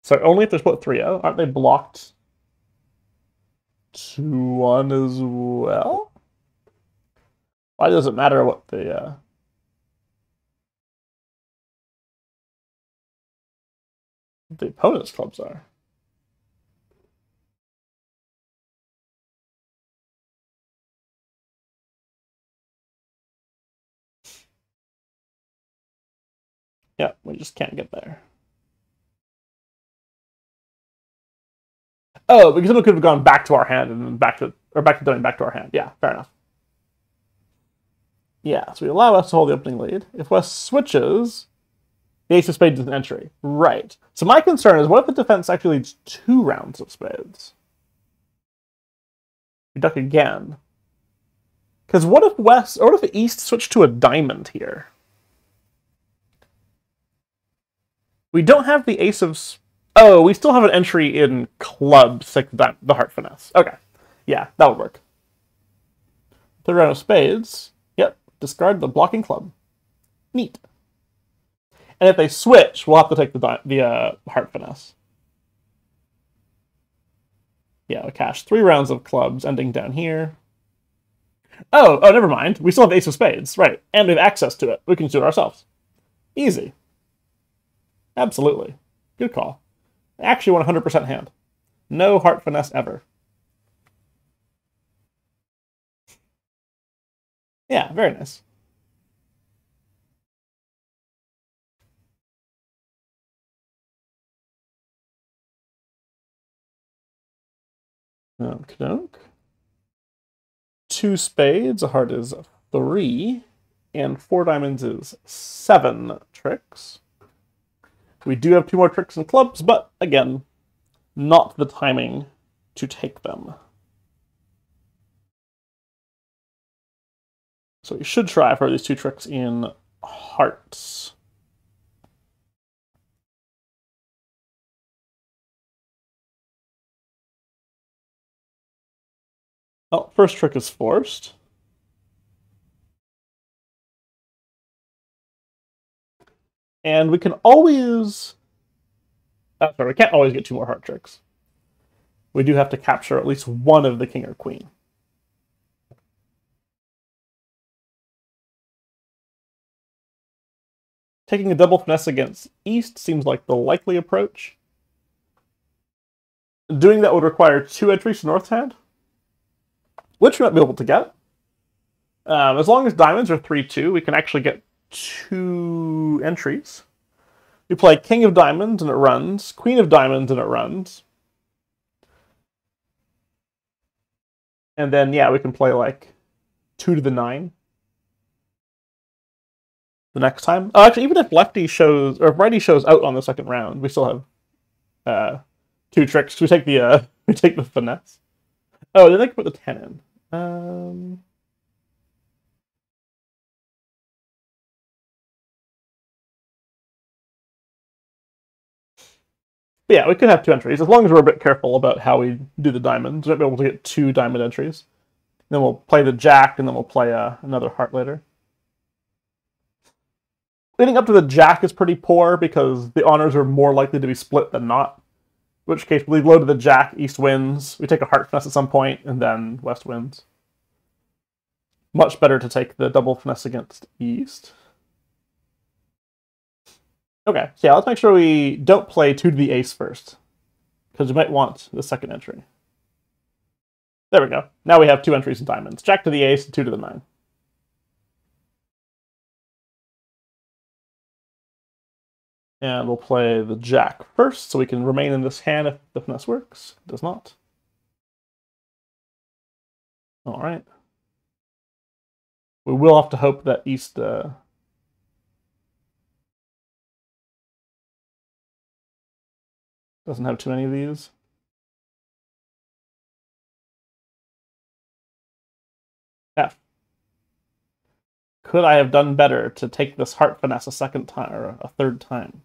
Speaker 1: So only if they're split 3-0, aren't they blocked 2-1 as well? Why does it matter what the opponent's clubs are? Yeah, we just can't get there. Oh, because it could have gone back to our hand and then back to our hand. Yeah, fair enough. Yeah, so we allow us to hold the opening lead. If West switches, the ace of spades is an entry. Right. So my concern is, what if the defense actually leads 2 rounds of spades? We duck again. Because what if East switched to a diamond here? We don't have the ace of... Oh, we still have an entry in clubs, like the heart finesse. Okay. Yeah, that would work. 3rd round of spades. Yep. Discard the blocking club. Neat. And if they switch, we'll have to take the heart finesse. Yeah, we cash 3 rounds of clubs, ending down here. Oh, never mind. We still have ace of spades, right? And we have access to it. We can do it ourselves. Easy. Absolutely. Good call. Actually, 100% hand. No heart finesse ever. Yeah, very nice. Okey-doke. 2 spades, a heart is 3, and 4 diamonds is 7 tricks. We do have 2 more tricks and clubs, but again, not the timing to take them. So we should try for these 2 tricks in hearts. Oh, first trick is forced. And we can always... Oh, sorry, we can't always get 2 more heart tricks. We do have to capture at least one of the king or queen. Taking a double finesse against East seems like the likely approach. Doing that would require 2 entries to North's hand, which we might be able to get. As long as diamonds are 3-2, we can actually get 2 entries. We play King of Diamonds and it runs, Queen of Diamonds and it runs. And then, yeah, we can play like 2 to the 9 the next time. Oh, actually, even if lefty shows, or if righty shows out on the second round, we still have 2 tricks. We take the finesse. Oh, then they can put the 10 in. But yeah, we could have 2 entries, as long as we're a bit careful about how we do the diamonds. We might be able to get 2 diamond entries. Then we'll play the jack, and then we'll play another heart later. Leading up to the jack is pretty poor because the honors are more likely to be split than not. In which case, we leave low to the jack, east wins. We take a heart finesse at some point, and then west wins. Much better to take the double finesse against east. Okay, so yeah, let's make sure we don't play 2 to the ace first, because we might want the second entry. There we go. Now we have 2 entries in diamonds. Jack to the ace, 2 to the 9. And we'll play the jack first, so we can remain in this hand if the finesse works. It does not. All right. We will have to hope that east... doesn't have too many of these. F. Could I have done better to take this heart finesse a second time or a third time?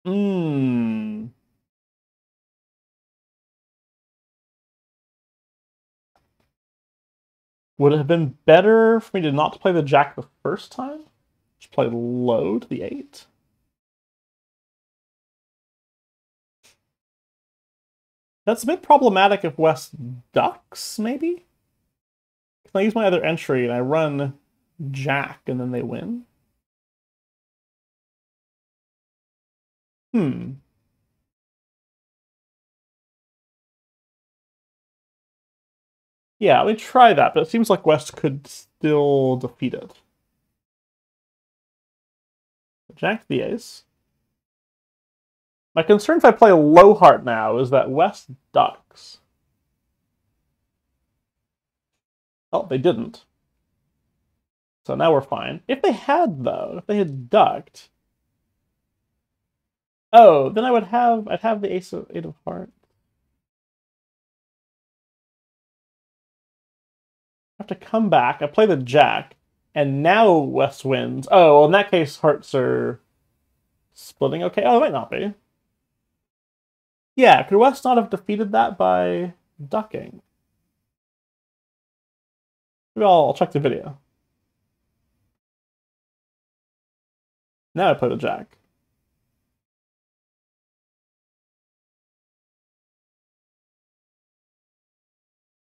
Speaker 1: Would it have been better for me to not play the jack the first time? Just play low to the 8? That's a bit problematic if West ducks, maybe? Can I use my other entry and I run jack and then they win? Yeah, let me try that, but it seems like West could still defeat it. Jack to the ace. My concern if I play low heart now is that West ducks. Oh, they didn't. So now we're fine. If they had, though, if they had ducked... Oh, then I'd have the ace of 8 of hearts. I have to come back. I play the jack, and now West wins. Oh, well, in that case, hearts are splitting. Okay, oh, it might not be. Yeah, could West not have defeated that by ducking? Maybe I'll check the video. Now I play the jack.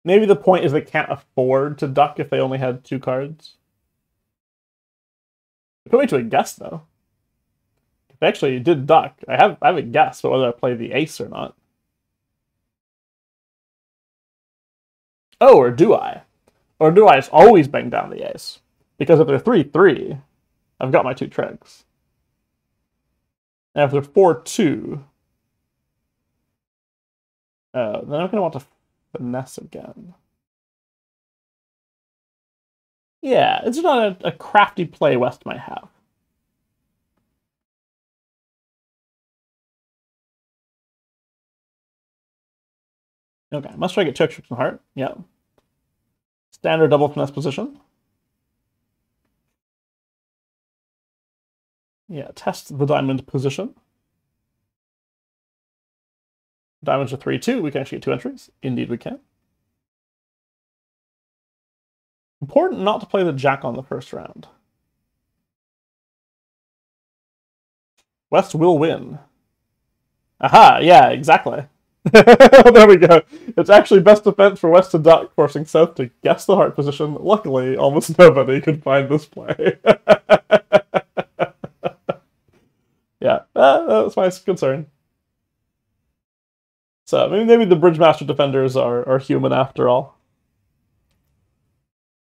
Speaker 1: Maybe the point is they can't afford to duck if they only had 2 cards. It put me to a guess, though. If they actually did duck, I have a guess about whether I play the ace or not. Oh, or do I? Or do I just always bang down the ace? Because if they're 3-3, I've got my 2 tricks. And if they're 4-2, then I'm going to want to finesse again. Yeah, it's not a crafty play West might have. Okay, must try to get 2 extra from heart. Yeah. Standard double finesse position. Yeah, test the diamond position. Diamonds are 3-2. We can actually get 2 entries. Indeed, we can. Important not to play the jack on the first round. West will win. Aha, yeah, exactly. There we go. It's actually best defense for West to duck, forcing South to guess the heart position. Luckily, almost nobody could find this play. Yeah, that's my concern. So maybe the Bridgemaster defenders are human after all.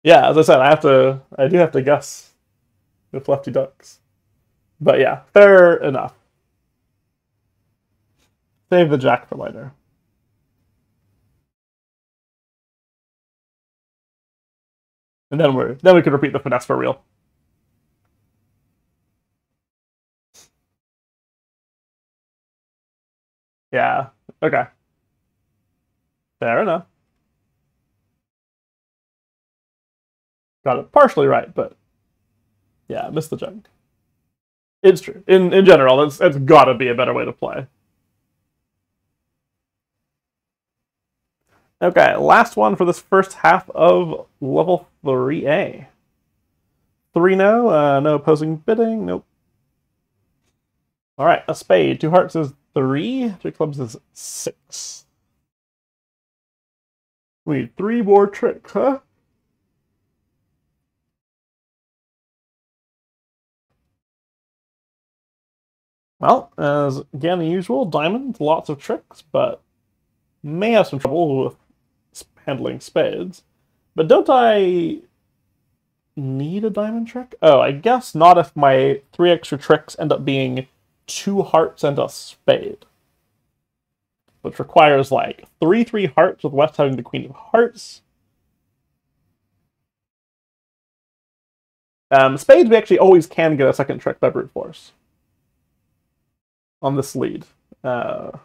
Speaker 1: Yeah, as I said, I do have to guess with lefty ducks. But yeah, fair enough. Save the jack for later. And then we could repeat the finesse for real. Yeah. Okay. Fair enough. Got it partially right, but yeah, missed the junk. It's true. In general, it's gotta be a better way to play. Okay, last one for this first half of level 3A. 3 no. No opposing bidding. Nope. All right, a spade. 2 hearts is 3. 3 clubs is 6. We need 3 more tricks, huh? Well, as again usual, diamonds, lots of tricks, but may have some trouble with handling spades. But don't I need a diamond trick? Oh, I guess not if my 3 extra tricks end up being 2 hearts and a spade. Which requires like 3 hearts with West having the queen of hearts. Spades, we actually always can get a second trick by brute force on this lead. Because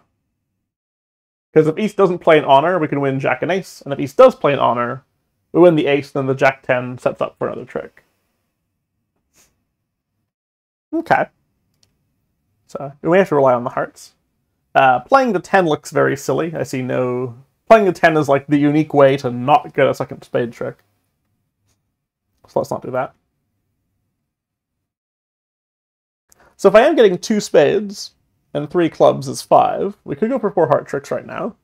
Speaker 1: if East doesn't play an honor, we can win Jack and Ace. And if East does play an honor, we win the Ace, then the Jack 10 sets up for another trick. Okay. So we may have to rely on the hearts. Playing the 10 looks very silly. I see no... Playing the 10 is like the unique way to not get a second spade trick. So let's not do that. So if I am getting 2 spades, and 3 clubs is 5, we could go for 4 heart tricks right now.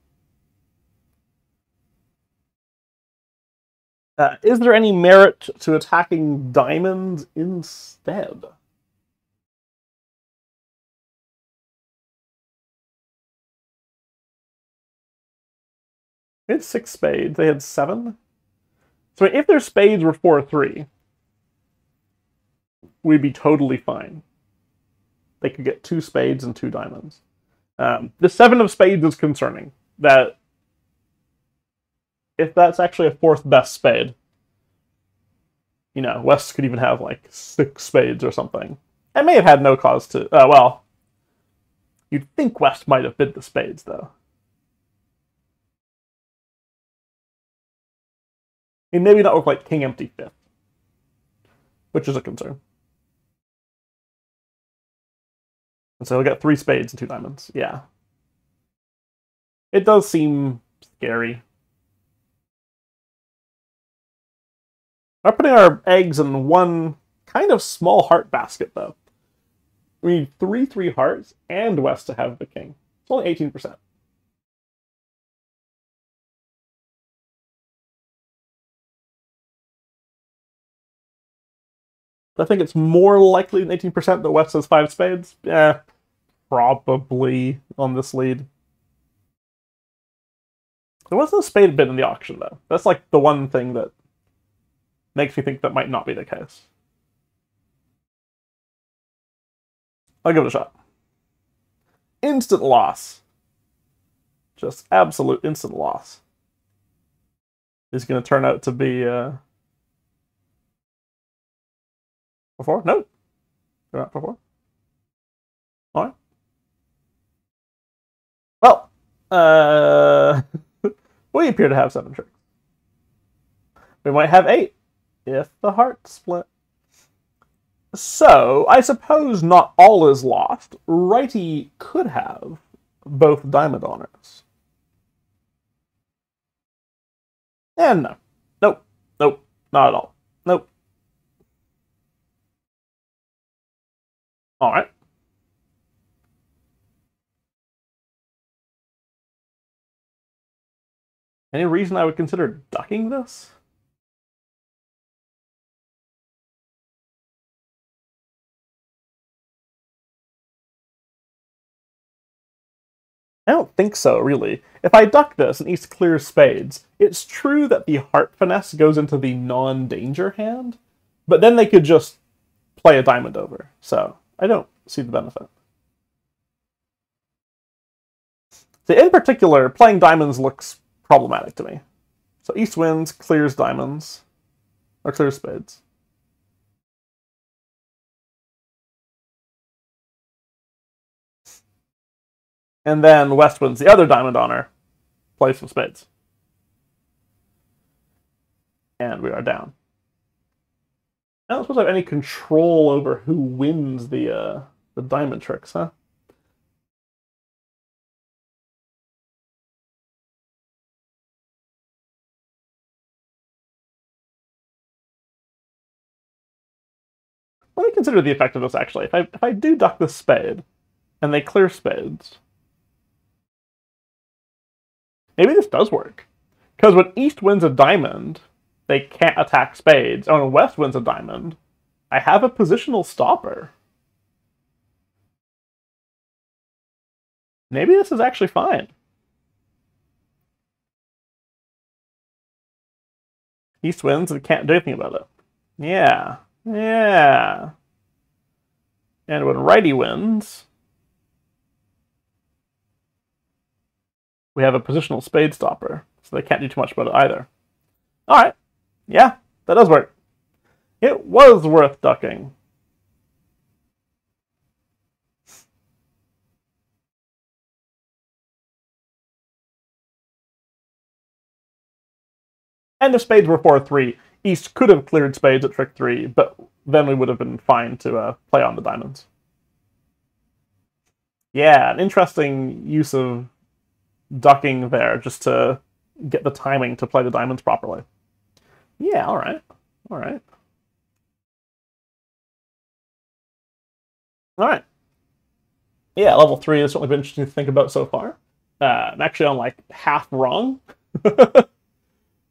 Speaker 1: Is there any merit to attacking diamonds instead? They had 6 spades. They had 7. So if their spades were 4-3, we'd be totally fine. They could get 2 spades and 2 diamonds. The 7 of spades is concerning. That if that's actually a 4th best spade, you know, West could even have like 6 spades or something. I may have had no cause to. Well, you'd think West might have bid the spades though. He maybe not look like King Empty 5th, which is a concern. And so he'll get 3 spades and 2 diamonds. Yeah. It does seem scary. We're putting our eggs in one kind of small heart basket, though. We need 3 hearts and West to have the king. It's only 18%. I think it's more likely than 18% that West has 5 spades. Yeah, probably on this lead. There wasn't a spade bid in the auction, though. That's like the one thing that makes me think that might not be the case. I'll give it a shot. Instant loss. Just absolute instant loss. Is going to turn out to be... Before? Nope. They're not before. Alright. Well, we appear to have 7 tricks. We might have 8 if the hearts split. So, I suppose not all is lost. Righty could have both diamond honors. And no. Nope. Nope. Not at all. Nope. Alright. Any reason I would consider ducking this? I don't think so, really. If I duck this and East clears spades, it's true that the heart finesse goes into the non-danger hand, but then they could just play a diamond over, so I don't see the benefit. So in particular, playing diamonds looks problematic to me. So East wins, clears diamonds, or clears spades. And then West wins the other diamond honor, plays some spades. And we are down. I don't suppose I have any control over who wins the diamond tricks, huh? let me consider the effect of this, actually. If I do duck this spade, and they clear spades, maybe this does work. Because when East wins a diamond, they can't attack spades. Oh, and West wins a diamond, I have a positional stopper. Maybe this is actually fine. East wins and can't do anything about it. Yeah. Yeah. And when righty wins, we have a positional spade stopper, so they can't do too much about it either. Alright. Yeah, that does work. It was worth ducking. And if spades were 4-3, East could have cleared spades at trick 3, but then we would have been fine to play on the diamonds. Yeah, an interesting use of ducking there, just to get the timing to play the diamonds properly. Yeah, alright. Alright. Alright. Yeah, level 3 has certainly been interesting to think about so far. I'm actually on like half wrong.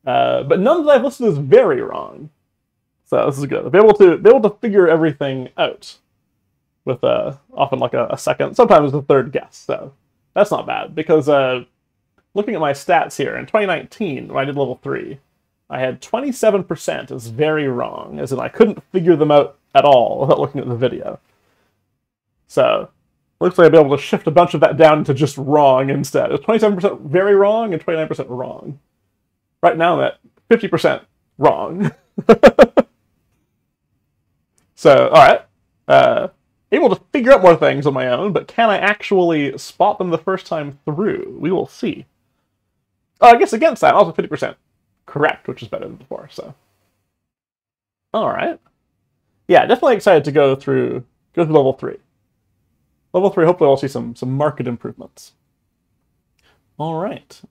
Speaker 1: But none that I've listed is very wrong. So this is good. Be able to figure everything out with often like a second, sometimes a third guess. So that's not bad, because looking at my stats here, in 2019, when I did level 3, I had 27% as very wrong, as in I couldn't figure them out at all without looking at the video. So looks like I'll be able to shift a bunch of that down to just wrong instead. It's 27% very wrong and 29% wrong. Right now I'm at 50% wrong. So, alright. Able to figure out more things on my own, but can I actually spot them the first time through? We will see. I guess against that, I'm also 50% correct, which is better than before, so. Alright. Yeah, definitely excited to go through level 3. Level 3, hopefully I'll see some market improvements. Alright.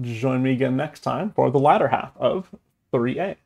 Speaker 1: Join me again next time for the latter half of 3A.